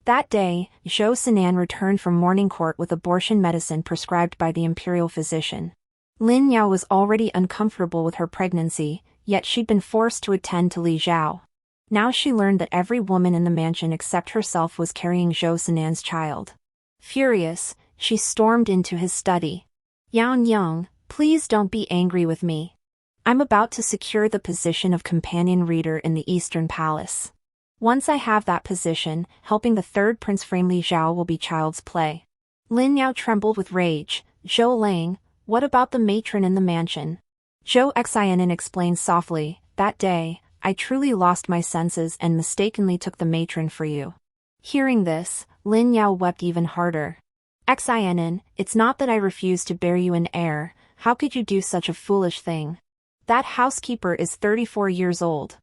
That day, Zhou Sinan returned from morning court with abortion medicine prescribed by the imperial physician. Lin Yao was already uncomfortable with her pregnancy, yet she'd been forced to attend to Li Zhao. Now she learned that every woman in the mansion except herself was carrying Zhou Sinan's child. Furious, she stormed into his study. "Yang Yang, please don't be angry with me. I'm about to secure the position of companion reader in the Eastern Palace. Once I have that position, helping the third prince frame Li Zhao will be child's play." Lin Yao trembled with rage. "Zhou Lang, what about the matron in the mansion?" Zhou Xianen explained softly, "That day, I truly lost my senses and mistakenly took the matron for you." Hearing this, Lin Yao wept even harder. "Xianen, it's not that I refuse to bear you an heir. How could you do such a foolish thing? That housekeeper is 34 years old.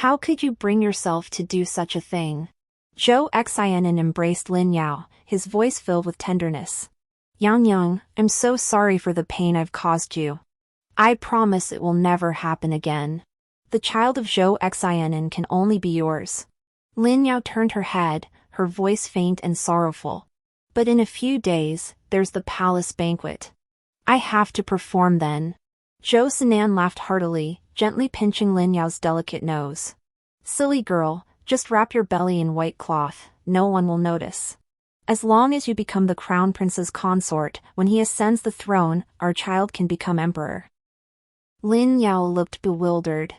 How could you bring yourself to do such a thing?" Zhou Xianen embraced Lin Yao, his voice filled with tenderness. "Yang Yang, I'm so sorry for the pain I've caused you. I promise it will never happen again. The child of Zhou Xianen can only be yours." Lin Yao turned her head, her voice faint and sorrowful. "But in a few days, there's the palace banquet. I have to perform then." Zhou Sinan laughed heartily, gently pinching Lin Yao's delicate nose. "Silly girl, just wrap your belly in white cloth, no one will notice. As long as you become the crown prince's consort, when he ascends the throne, our child can become emperor." Lin Yao looked bewildered.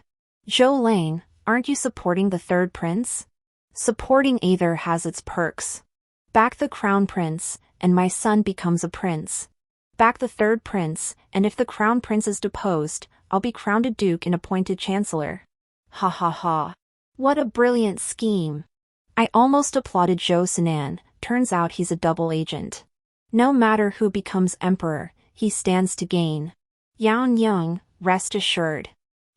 "Zhou Lang, aren't you supporting the third prince?" "Supporting either has its perks. Back the crown prince, and my son becomes a prince. Back the third prince, and if the crown prince is deposed, I'll be crowned a duke and appointed chancellor." Ha ha ha. What a brilliant scheme. I almost applauded Zhou Sinan. Turns out he's a double agent. No matter who becomes emperor, he stands to gain. Yang Yang, rest assured.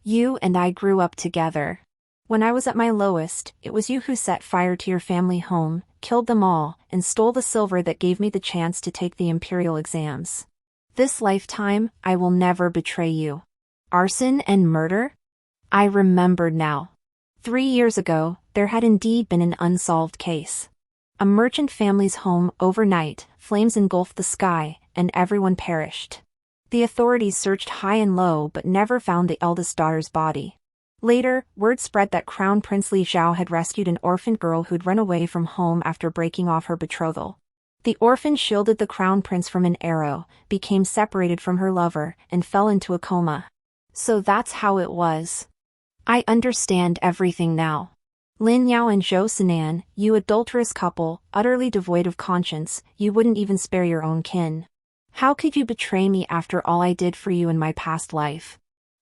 You and I grew up together. When I was at my lowest, it was you who set fire to your family home, killed them all, and stole the silver that gave me the chance to take the imperial exams. This lifetime, I will never betray you. Arson and murder? I remembered now. 3 years ago, there had indeed been an unsolved case. A merchant family's home overnight, flames engulfed the sky, and everyone perished. The authorities searched high and low but never found the eldest daughter's body. Later, word spread that Crown Prince Li Zhao had rescued an orphan girl who'd run away from home after breaking off her betrothal. The orphan shielded the crown prince from an arrow, became separated from her lover, and fell into a coma. So that's how it was. I understand everything now. Lin Yao and Zhou Sinan, you adulterous couple, utterly devoid of conscience, you wouldn't even spare your own kin. How could you betray me after all I did for you in my past life?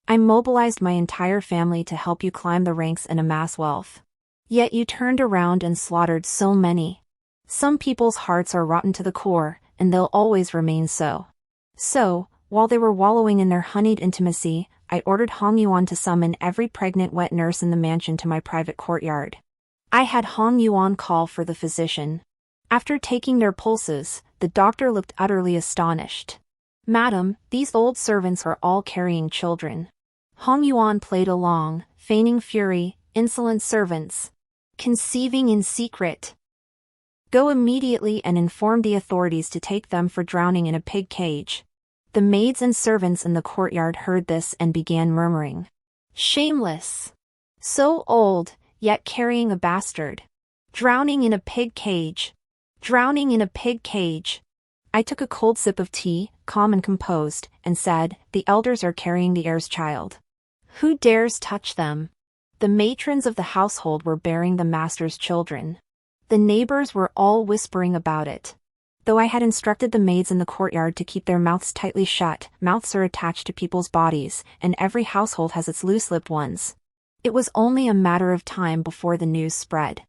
I mobilized my entire family to help you climb the ranks and amass wealth. Yet you turned around and slaughtered so many. Some people's hearts are rotten to the core, and they'll always remain so. So, while they were wallowing in their honeyed intimacy, I ordered Hong Yuan to summon every pregnant wet nurse in the mansion to my private courtyard. I had Hong Yuan call for the physician. After taking their pulses, the doctor looked utterly astonished. "Madam, these old servants are all carrying children." Hong Yuan played along, feigning fury. "Insolent servants. Conceiving in secret. Go immediately and inform the authorities to take them for drowning in a pig cage." The maids and servants in the courtyard heard this and began murmuring. "Shameless! So old, yet carrying a bastard. Drowning in a pig cage. Drowning in a pig cage." I took a cold sip of tea, calm and composed, and said, "The elders are carrying the heir's child. Who dares touch them?" The matrons of the household were bearing the master's children. The neighbors were all whispering about it. Though I had instructed the maids in the courtyard to keep their mouths tightly shut, mouths are attached to people's bodies, and every household has its loose-lipped ones. It was only a matter of time before the news spread.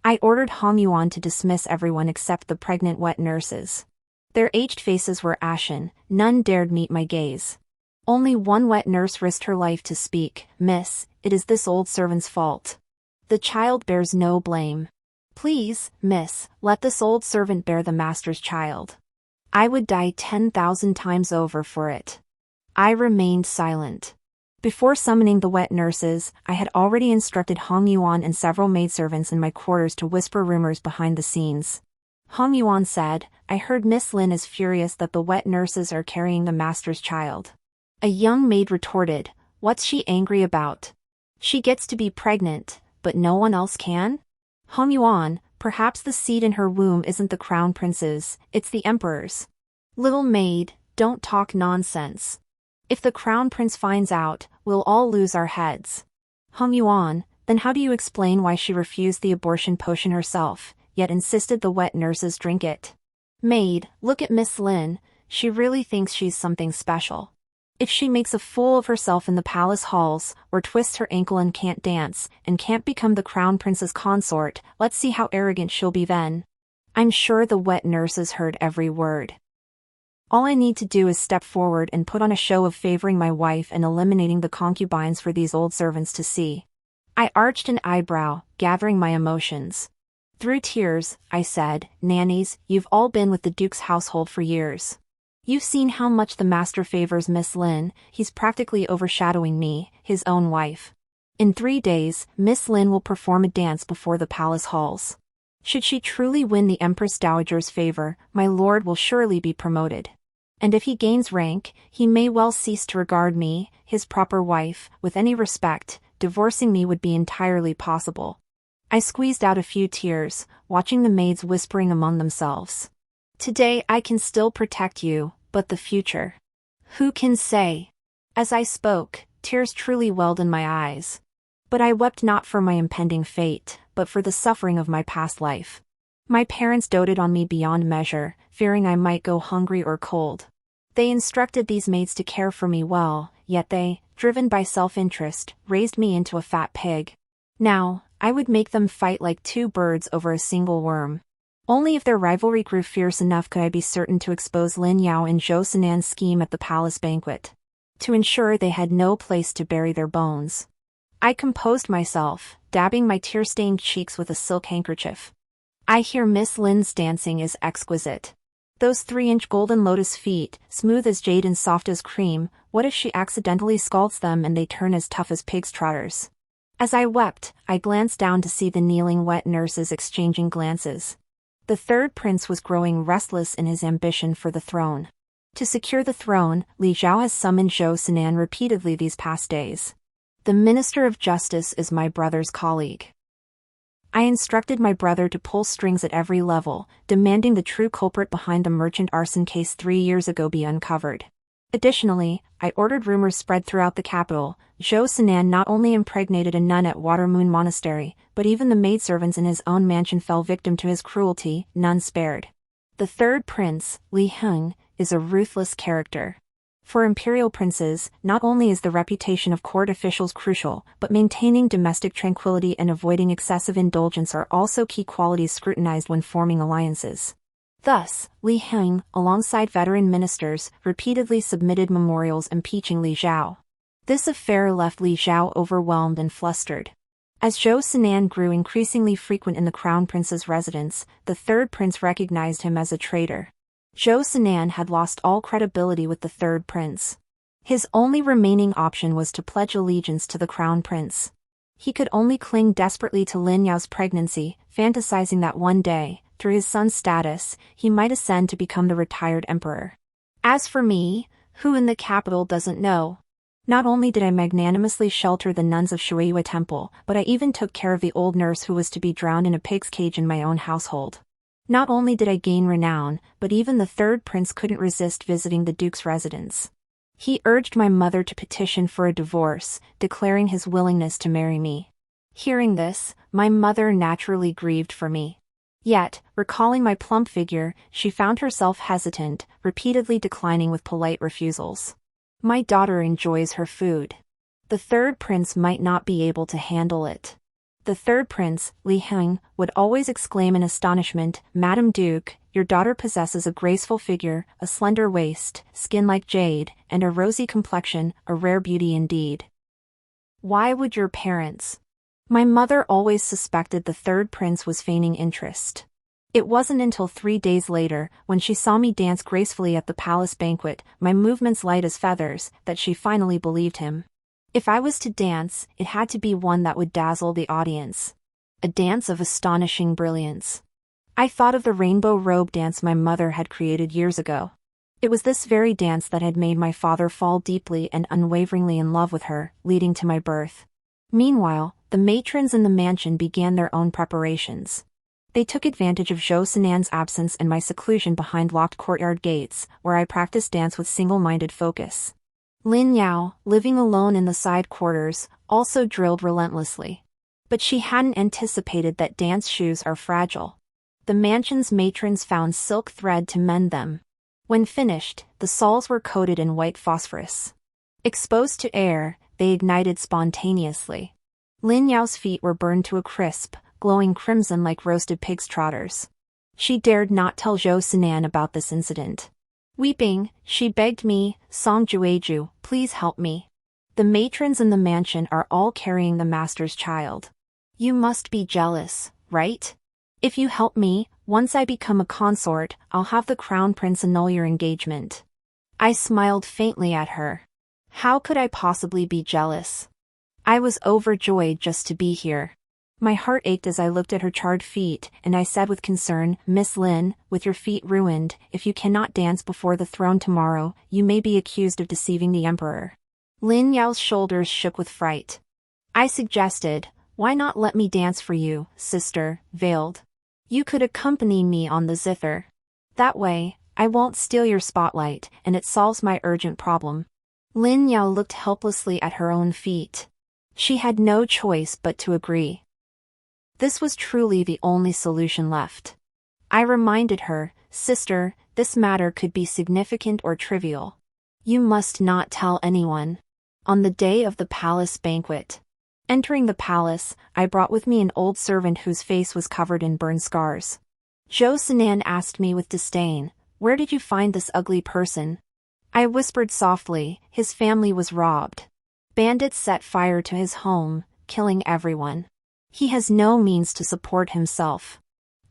I ordered Hong Yuan to dismiss everyone except the pregnant wet nurses. Their aged faces were ashen, none dared meet my gaze. Only one wet nurse risked her life to speak. "Miss, it is this old servant's fault. The child bears no blame. Please, miss, let this old servant bear the master's child. I would die 10,000 times over for it." I remained silent. Before summoning the wet nurses, I had already instructed Hong Yuan and several maidservants in my quarters to whisper rumors behind the scenes. Hong Yuan said, "I heard Miss Lin is furious that the wet nurses are carrying the master's child." A young maid retorted, "What's she angry about? She gets to be pregnant, but no one else can?" Hong Yuan, "Perhaps the seed in her womb isn't the crown prince's, it's the emperor's." "Little maid, don't talk nonsense. If the crown prince finds out, we'll all lose our heads." Hong Yuan, "Then how do you explain why she refused the abortion potion herself, yet insisted the wet nurses drink it?" "Maid, look at Miss Lin, she really thinks she's something special. If she makes a fool of herself in the palace halls, or twists her ankle and can't dance, and can't become the crown prince's consort, let's see how arrogant she'll be then." I'm sure the wet nurses heard every word. All I need to do is step forward and put on a show of favoring my wife and eliminating the concubines for these old servants to see. I arched an eyebrow, gathering my emotions. Through tears, I said, "Nannies, you've all been with the Duke's household for years. You've seen how much the master favors Miss Lin, he's practically overshadowing me, his own wife. In 3 days, Miss Lin will perform a dance before the palace halls. Should she truly win the Empress Dowager's favor, my lord will surely be promoted. And if he gains rank, he may well cease to regard me, his proper wife, with any respect. Divorcing me would be entirely possible." I squeezed out a few tears, watching the maids whispering among themselves. "Today I can still protect you, but the future? Who can say?" As I spoke, tears truly welled in my eyes. But I wept not for my impending fate, but for the suffering of my past life. My parents doted on me beyond measure, fearing I might go hungry or cold. They instructed these maids to care for me well, yet they, driven by self-interest, raised me into a fat pig. Now, I would make them fight like 2 birds over a single worm. Only if their rivalry grew fierce enough could I be certain to expose Lin Yao and Zhou Sinan's scheme at the palace banquet, to ensure they had no place to bury their bones. I composed myself, dabbing my tear-stained cheeks with a silk handkerchief. "I hear Miss Lin's dancing is exquisite. Those 3-inch golden lotus feet, smooth as jade and soft as cream, what if she accidentally scalds them and they turn as tough as pig's trotters?" As I wept, I glanced down to see the kneeling wet nurses exchanging glances. The third prince was growing restless in his ambition for the throne. To secure the throne, Li Zhao has summoned Zhou Sinan repeatedly these past days. The Minister of Justice is my brother's colleague. I instructed my brother to pull strings at every level, demanding the true culprit behind the merchant arson case 3 years ago be uncovered. Additionally, I ordered rumors spread throughout the capital. Zhou Sinan not only impregnated a nun at Watermoon Monastery, but even the maidservants in his own mansion fell victim to his cruelty, none spared. The third prince, Li Heng, is a ruthless character. For imperial princes, not only is the reputation of court officials crucial, but maintaining domestic tranquility and avoiding excessive indulgence are also key qualities scrutinized when forming alliances. Thus, Li Heng, alongside veteran ministers, repeatedly submitted memorials impeaching Li Zhao. This affair left Li Zhao overwhelmed and flustered. As Zhou Sinan grew increasingly frequent in the crown prince's residence, the third prince recognized him as a traitor. Zhou Sinan had lost all credibility with the third prince. His only remaining option was to pledge allegiance to the crown prince. He could only cling desperately to Lin Yao's pregnancy, fantasizing that one day, through his son's status, he might ascend to become the retired emperor. As for me, who in the capital doesn't know? Not only did I magnanimously shelter the nuns of Shuiyue Temple, but I even took care of the old nurse who was to be drowned in a pig's cage in my own household. Not only did I gain renown, but even the third prince couldn't resist visiting the Duke's residence. He urged my mother to petition for a divorce, declaring his willingness to marry me. Hearing this, my mother naturally grieved for me. Yet, recalling my plump figure, she found herself hesitant, repeatedly declining with polite refusals. My daughter enjoys her food. The third prince might not be able to handle it. The third prince, Li Heng, would always exclaim in astonishment, Madam Duke, your daughter possesses a graceful figure, a slender waist, skin like jade, and a rosy complexion, a rare beauty indeed. Why would your parents? My mother always suspected the third prince was feigning interest. It wasn't until 3 days later, when she saw me dance gracefully at the palace banquet, my movements light as feathers, that she finally believed him. If I was to dance, it had to be one that would dazzle the audience. A dance of astonishing brilliance. I thought of the rainbow robe dance my mother had created years ago. It was this very dance that had made my father fall deeply and unwaveringly in love with her, leading to my birth. Meanwhile, the matrons in the mansion began their own preparations. They took advantage of Zhou Sinan's absence and my seclusion behind locked courtyard gates, where I practiced dance with single-minded focus. Lin Yao, living alone in the side quarters, also drilled relentlessly. But she hadn't anticipated that dance shoes are fragile. The mansion's matrons found silk thread to mend them. When finished, the soles were coated in white phosphorus. Exposed to air, they ignited spontaneously. Lin Yao's feet were burned to a crisp, glowing crimson like roasted pig's trotters. She dared not tell Zhou Sinan about this incident. Weeping, she begged me, Song Jueju, please help me. The matrons in the mansion are all carrying the master's child. You must be jealous, right? If you help me, once I become a consort, I'll have the crown prince annul your engagement. I smiled faintly at her. How could I possibly be jealous? I was overjoyed just to be here. My heart ached as I looked at her charred feet, and I said with concern, Miss Lin, with your feet ruined, if you cannot dance before the throne tomorrow, you may be accused of deceiving the emperor. Lin Yao's shoulders shook with fright. I suggested, why not let me dance for you, sister, veiled? You could accompany me on the zither. That way, I won't steal your spotlight, and it solves my urgent problem. Lin Yao looked helplessly at her own feet. She had no choice but to agree. This was truly the only solution left. I reminded her, sister, this matter could be significant or trivial. You must not tell anyone. On the day of the palace banquet. Entering the palace, I brought with me an old servant whose face was covered in burn scars. Zhou Sinan asked me with disdain, where did you find this ugly person? I whispered softly, his family was robbed. Bandits set fire to his home, killing everyone. He has no means to support himself.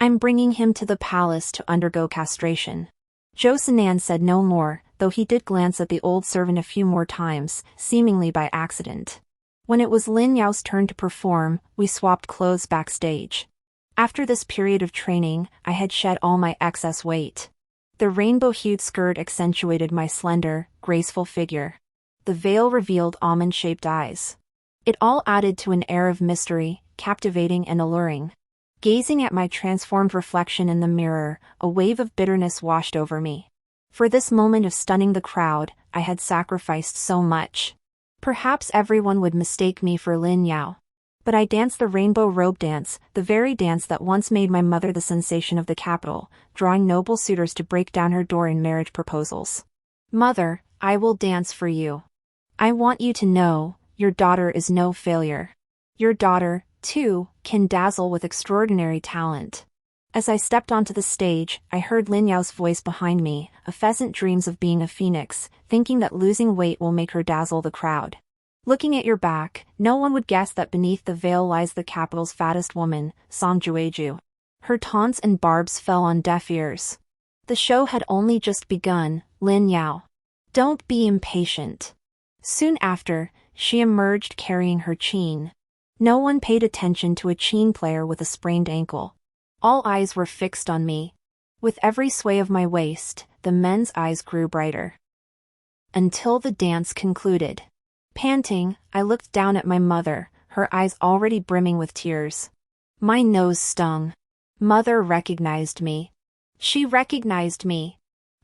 I'm bringing him to the palace to undergo castration. Zhou Sinan said no more, though he did glance at the old servant a few more times, seemingly by accident. When it was Lin Yao's turn to perform, we swapped clothes backstage. After this period of training, I had shed all my excess weight. The rainbow-hued skirt accentuated my slender, graceful figure. The veil revealed almond-shaped eyes. It all added to an air of mystery, captivating and alluring. Gazing at my transformed reflection in the mirror, a wave of bitterness washed over me. For this moment of stunning the crowd, I had sacrificed so much. Perhaps everyone would mistake me for Lin Yao. But I danced the rainbow robe dance, the very dance that once made my mother the sensation of the capital, drawing noble suitors to break down her door in marriage proposals. Mother, I will dance for you. I want you to know, your daughter is no failure. Your daughter, too, can dazzle with extraordinary talent. As I stepped onto the stage, I heard Lin Yao's voice behind me, a pheasant dreams of being a phoenix, thinking that losing weight will make her dazzle the crowd. Looking at your back, no one would guess that beneath the veil lies the capital's fattest woman, Song Jueju. Her taunts and barbs fell on deaf ears. The show had only just begun, Lin Yao. Don't be impatient. Soon after, she emerged carrying her qin. No one paid attention to a qin player with a sprained ankle. All eyes were fixed on me. With every sway of my waist, the men's eyes grew brighter. Until the dance concluded. Panting, I looked down at my mother, her eyes already brimming with tears. My nose stung. Mother recognized me. She recognized me.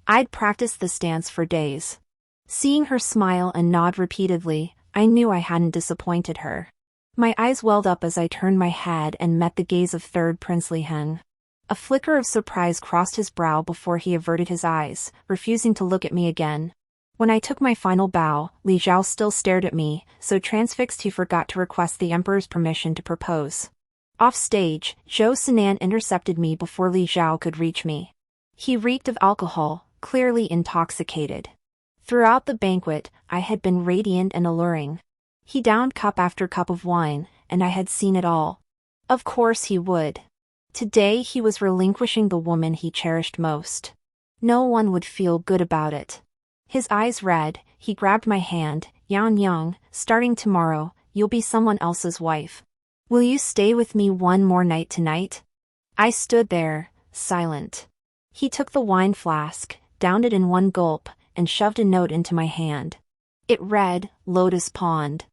I'd practiced this dance for days. Seeing her smile and nod repeatedly, I knew I hadn't disappointed her. My eyes welled up as I turned my head and met the gaze of third Prince Li Heng. A flicker of surprise crossed his brow before he averted his eyes, refusing to look at me again. When I took my final bow, Li Zhao still stared at me, so transfixed he forgot to request the emperor's permission to propose. Off stage, Zhou Sinan intercepted me before Li Zhao could reach me. He reeked of alcohol, clearly intoxicated. Throughout the banquet, I had been radiant and alluring. He downed cup after cup of wine, and I had seen it all. Of course he would. Today he was relinquishing the woman he cherished most. No one would feel good about it. His eyes red, he grabbed my hand. Yan Yang, starting tomorrow, you'll be someone else's wife. Will you stay with me one more night tonight? I stood there, silent. He took the wine flask, downed it in one gulp, and shoved a note into my hand. It read, Lotus Pond.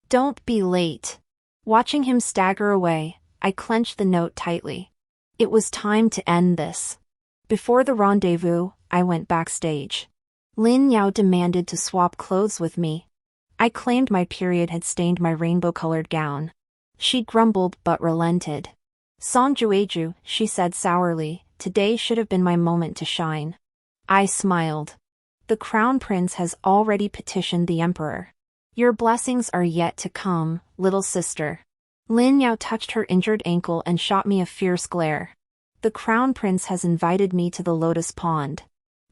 Don't be late. Watching him stagger away, I clenched the note tightly. It was time to end this. Before the rendezvous, I went backstage. Lin Yao demanded to swap clothes with me. I claimed my period had stained my rainbow-colored gown. She grumbled but relented. Song Jueju, she said sourly, today should have been my moment to shine. I smiled. The crown prince has already petitioned the emperor. Your blessings are yet to come, little sister. Lin Yao touched her injured ankle and shot me a fierce glare. The crown prince has invited me to the Lotus Pond.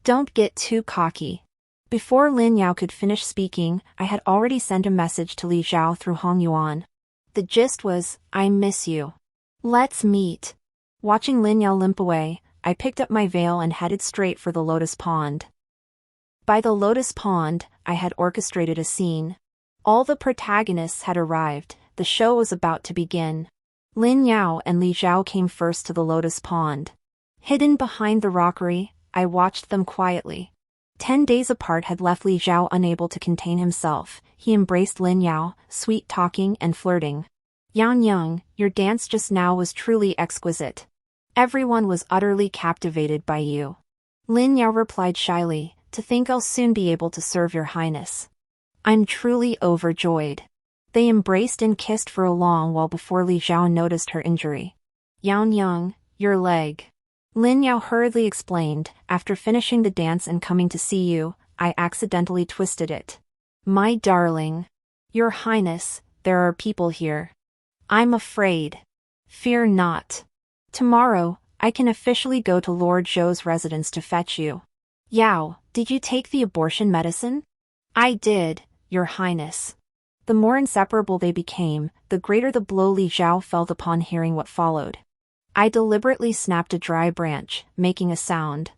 Don't get too cocky. Before Lin Yao could finish speaking, I had already sent a message to Li Zhao through Hong Yuan. The gist was, I miss you. Let's meet. Watching Lin Yao limp away, I picked up my veil and headed straight for the Lotus Pond. By the Lotus Pond, I had orchestrated a scene. All the protagonists had arrived, the show was about to begin. Lin Yao and Li Zhao came first to the Lotus Pond. Hidden behind the rockery, I watched them quietly. 10 days apart had left Li Zhao unable to contain himself. He embraced Lin Yao, sweet-talking and flirting. Yan Yang, your dance just now was truly exquisite. Everyone was utterly captivated by you. Lin Yao replied shyly, to think I'll soon be able to serve your highness. I'm truly overjoyed. They embraced and kissed for a long while before Li Zhao noticed her injury. Yan Yang, your leg. Lin Yao hurriedly explained, after finishing the dance and coming to see you, I accidentally twisted it. My darling. Your highness, there are people here. I'm afraid. Fear not. Tomorrow, I can officially go to Lord Zhou's residence to fetch you. Yao, did you take the abortion medicine? I did, your highness. The more inseparable they became, the greater the blow Li Zhao felt upon hearing what followed. I deliberately snapped a dry branch, making a sound.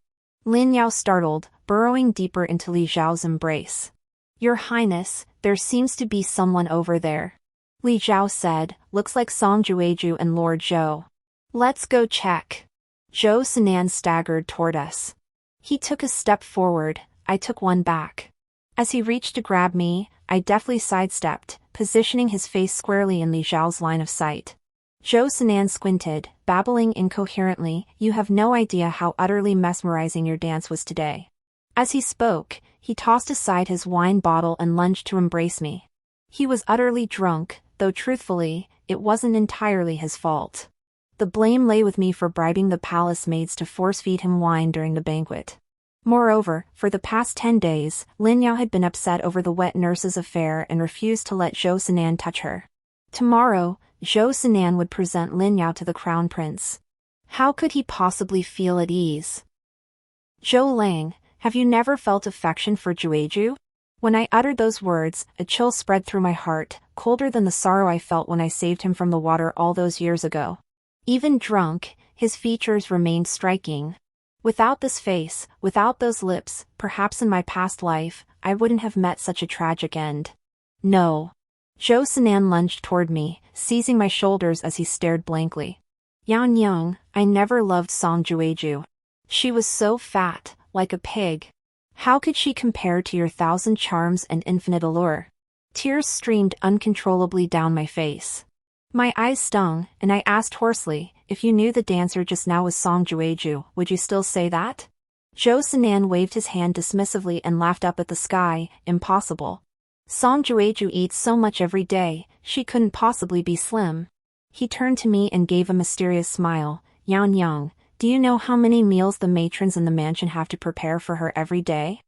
Lin Yao startled, burrowing deeper into Li Zhao's embrace. Your highness, there seems to be someone over there. Li Zhao said, looks like Song Jueju and Lord Zhou. Let's go check. Zhou Sinan staggered toward us. He took a step forward, I took one back. As he reached to grab me, I deftly sidestepped, positioning his face squarely in Li Zhao's line of sight. Zhou Sinan squinted, babbling incoherently, you have no idea how utterly mesmerizing your dance was today. As he spoke, he tossed aside his wine bottle and lunged to embrace me. He was utterly drunk, though truthfully, it wasn't entirely his fault. The blame lay with me for bribing the palace maids to force-feed him wine during the banquet. Moreover, for the past 10 days, Lin Yao had been upset over the wet nurse's affair and refused to let Zhou Sinan touch her. Tomorrow, Zhou Sinan would present Lin Yao to the crown prince. How could he possibly feel at ease? Zhou Lang, have you never felt affection for Jueju? When I uttered those words, a chill spread through my heart, colder than the sorrow I felt when I saved him from the water all those years ago. Even drunk, his features remained striking. Without this face, without those lips, perhaps in my past life, I wouldn't have met such a tragic end. No. Zhou Sinan lunged toward me, seizing my shoulders as he stared blankly. Yan Yang, I never loved Song Jueju. She was so fat, like a pig. How could she compare to your 1,000 charms and infinite allure? Tears streamed uncontrollably down my face. My eyes stung, and I asked hoarsely, if you knew the dancer just now was Song Jueju, would you still say that? Zhou Sinan waved his hand dismissively and laughed up at the sky, impossible. Song Jueju eats so much every day, she couldn't possibly be slim. He turned to me and gave a mysterious smile. Yan Yang, Do you know how many meals the matrons in the mansion have to prepare for her every day?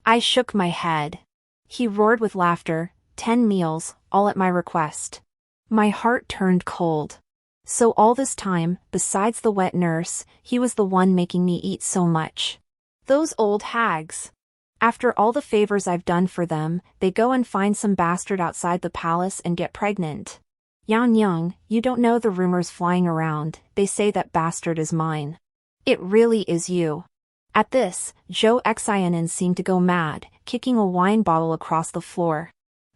I shook my head. He roared with laughter, 10 meals, all at my request. My heart turned cold. So all this time, besides the wet nurse, he was the one making me eat so much. Those old hags. After all the favors I've done for them, they go and find some bastard outside the palace and get pregnant. Yan Young, you don't know the rumors flying around, they say that bastard is mine. It really is you. At this, Zhou Xianen seemed to go mad, kicking a wine bottle across the floor.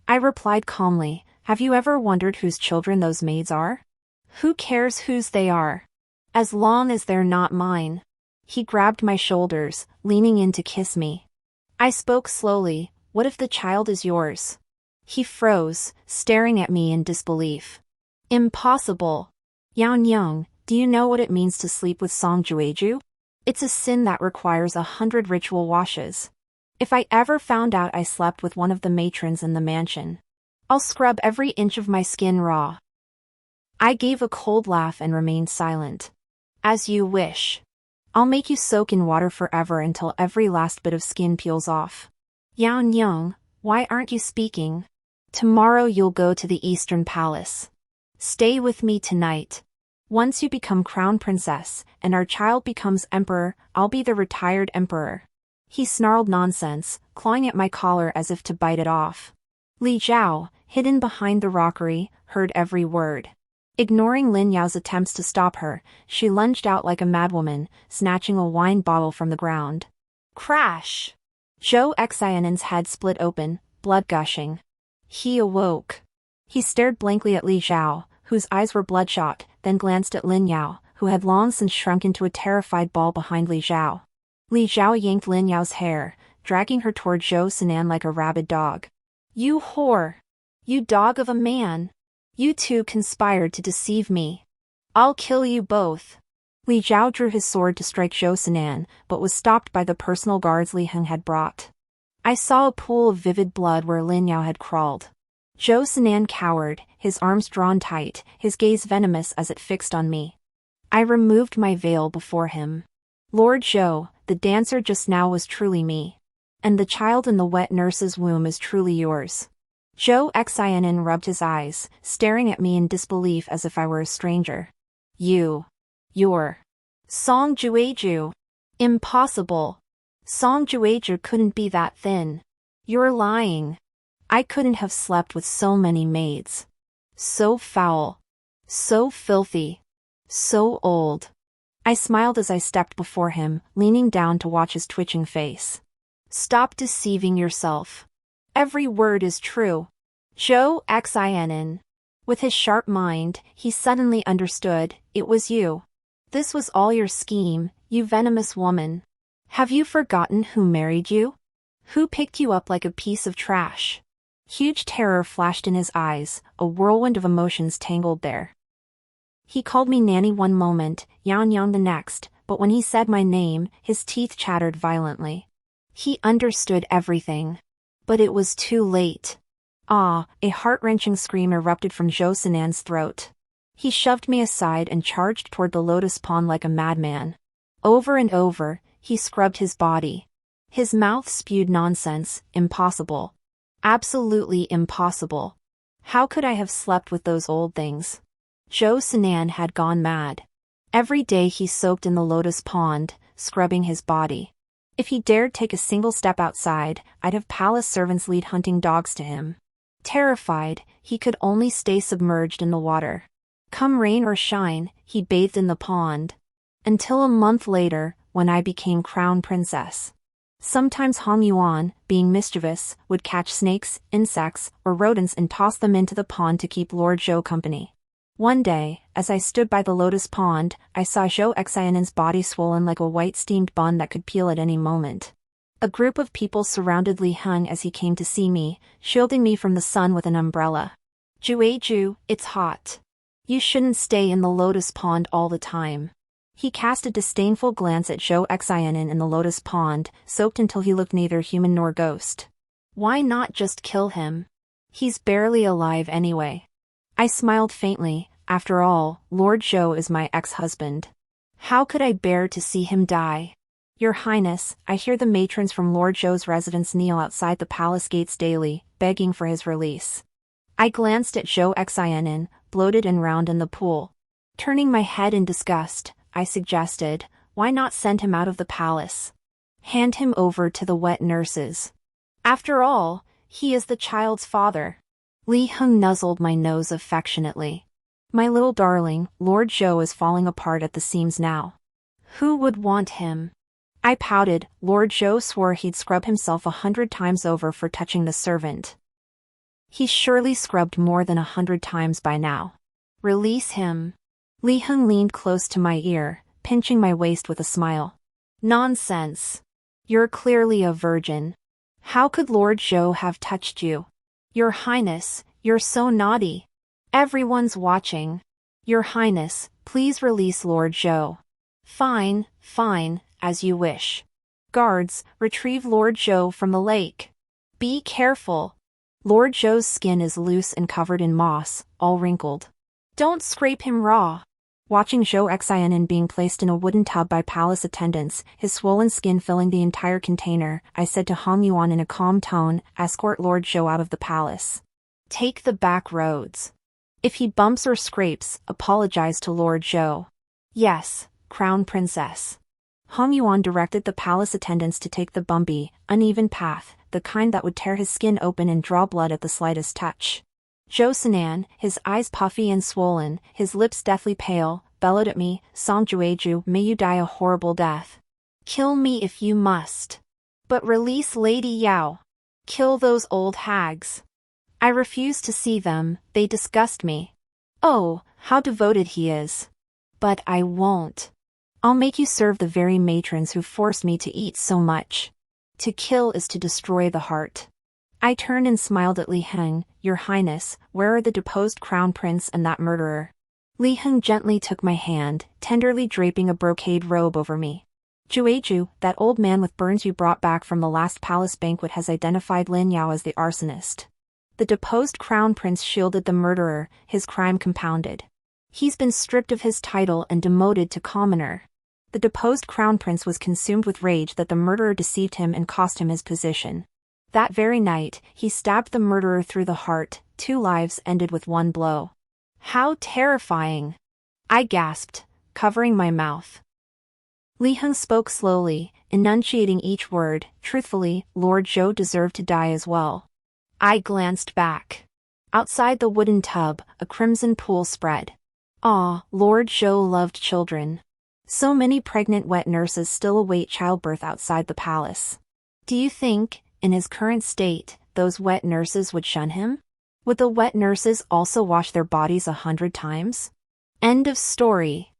I replied calmly, have you ever wondered whose children those maids are? Who cares whose they are? As long as they're not mine. He grabbed my shoulders, leaning in to kiss me. I spoke slowly, what if the child is yours? He froze, staring at me in disbelief. Impossible. Yan Young, do you know what it means to sleep with Song Jueju? It's a sin that requires 100 ritual washes. If I ever found out I slept with one of the matrons in the mansion, I'll scrub every inch of my skin raw. I gave a cold laugh and remained silent. As you wish. I'll make you soak in water forever until every last bit of skin peels off. Yan Young, why aren't you speaking? Tomorrow you'll go to the Eastern Palace. Stay with me tonight. Once you become crown princess, and our child becomes emperor, I'll be the retired emperor. He snarled nonsense, clawing at my collar as if to bite it off. Li Zhao, hidden behind the rockery, heard every word. Ignoring Lin Yao's attempts to stop her, she lunged out like a madwoman, snatching a wine bottle from the ground. Crash! Zhou Xianen's head split open, blood gushing. He awoke. He stared blankly at Li Zhao, whose eyes were bloodshot, then glanced at Lin Yao, who had long since shrunk into a terrified ball behind Li Zhao. Li Zhao yanked Lin Yao's hair, dragging her toward Zhou Sinan like a rabid dog. You whore! You dog of a man! You two conspired to deceive me. I'll kill you both. Li Zhao drew his sword to strike Zhou Sinan, but was stopped by the personal guards Li Heng had brought. I saw a pool of vivid blood where Lin Yao had crawled. Zhou Sinan cowered, his arms drawn tight, his gaze venomous as it fixed on me. I removed my veil before him. Lord Zhou, the dancer just now was truly me. And the child in the wet nurse's womb is truly yours. Zhou Xianen rubbed his eyes, staring at me in disbelief as if I were a stranger. You're Song Jueju. Impossible. Song Jueju couldn't be that thin. You're lying. I couldn't have slept with so many maids. So foul. So filthy. So old. I smiled as I stepped before him, leaning down to watch his twitching face. Stop deceiving yourself. Every word is true. Zhou Xianen. With his sharp mind, he suddenly understood, it was you. This was all your scheme, you venomous woman. Have you forgotten who married you? Who picked you up like a piece of trash? Huge terror flashed in his eyes, a whirlwind of emotions tangled there. He called me Nanny one moment, Yan Yang the next, but when he said my name, his teeth chattered violently. He understood everything. But it was too late. Ah, a heart-wrenching scream erupted from Zhou Sinan's throat. He shoved me aside and charged toward the lotus pond like a madman. Over and over, he scrubbed his body. His mouth spewed nonsense, impossible. Absolutely impossible. How could I have slept with those old things? Zhou Sinan had gone mad. Every day he soaked in the lotus pond, scrubbing his body. If he dared take a single step outside, I'd have palace servants lead hunting dogs to him. Terrified, he could only stay submerged in the water. Come rain or shine, he bathed in the pond. Until a month later, when I became crown princess. Sometimes Hong Yuan, being mischievous, would catch snakes, insects, or rodents and toss them into the pond to keep Lord Zhou company. One day, as I stood by the lotus pond, I saw Zhou Xianen's body swollen like a white steamed bun that could peel at any moment. A group of people surrounded Li Heng as he came to see me, shielding me from the sun with an umbrella. Jueju, it's hot. You shouldn't stay in the lotus pond all the time. He cast a disdainful glance at Zhou Xianen in the lotus pond, soaked until he looked neither human nor ghost. Why not just kill him? He's barely alive anyway. I smiled faintly. After all, Lord Zhou is my ex-husband. How could I bear to see him die? Your Highness, I hear the matrons from Lord Zhou's residence kneel outside the palace gates daily, begging for his release. I glanced at Zhou Xian'an, bloated and round in the pool. Turning my head in disgust, I suggested, why not send him out of the palace? Hand him over to the wet nurses. After all, he is the child's father. Li Heng nuzzled my nose affectionately. My little darling, Lord Zhou is falling apart at the seams now. Who would want him? I pouted. Lord Zhou swore he'd scrub himself 100 times over for touching the servant. He's surely scrubbed more than 100 times by now. Release him. Li Heng leaned close to my ear, pinching my waist with a smile. Nonsense. You're clearly a virgin. How could Lord Zhou have touched you? Your Highness, you're so naughty. Everyone's watching. Your Highness, please release Lord Zhou. Fine, fine, as you wish. Guards, retrieve Lord Zhou from the lake. Be careful. Lord Zhou's skin is loose and covered in moss, all wrinkled. Don't scrape him raw. Watching Zhou Xian'an being placed in a wooden tub by palace attendants, his swollen skin filling the entire container, I said to Hong Yuan in a calm tone, escort Lord Zhou out of the palace. Take the back roads. If he bumps or scrapes, apologize to Lord Zhou. Yes, Crown Princess. Hong Yuan directed the palace attendants to take the bumpy, uneven path, the kind that would tear his skin open and draw blood at the slightest touch. Zhou Sinan, his eyes puffy and swollen, his lips deathly pale, bellowed at me, Song Jueju, may you die a horrible death. Kill me if you must. But release Lady Yao. Kill those old hags. I refuse to see them, they disgust me. Oh, how devoted he is. But I won't. I'll make you serve the very matrons who forced me to eat so much. To kill is to destroy the heart. I turned and smiled at Li Heng. Your Highness, where are the deposed crown prince and that murderer? Li Heng gently took my hand, tenderly draping a brocade robe over me. Jueju, that old man with burns you brought back from the last palace banquet has identified Lin Yao as the arsonist. The deposed crown prince shielded the murderer, his crime compounded. He's been stripped of his title and demoted to commoner. The deposed crown prince was consumed with rage that the murderer deceived him and cost him his position. That very night, he stabbed the murderer through the heart, 2 lives ended with 1 blow. How terrifying! I gasped, covering my mouth. Li Heng spoke slowly, enunciating each word. Truthfully, Lord Zhou deserved to die as well. I glanced back. Outside the wooden tub, a crimson pool spread. Ah, Lord Zhou loved children. So many pregnant wet nurses still await childbirth outside the palace. Do you think, in his current state, those wet nurses would shun him? Would the wet nurses also wash their bodies 100 times? End of story.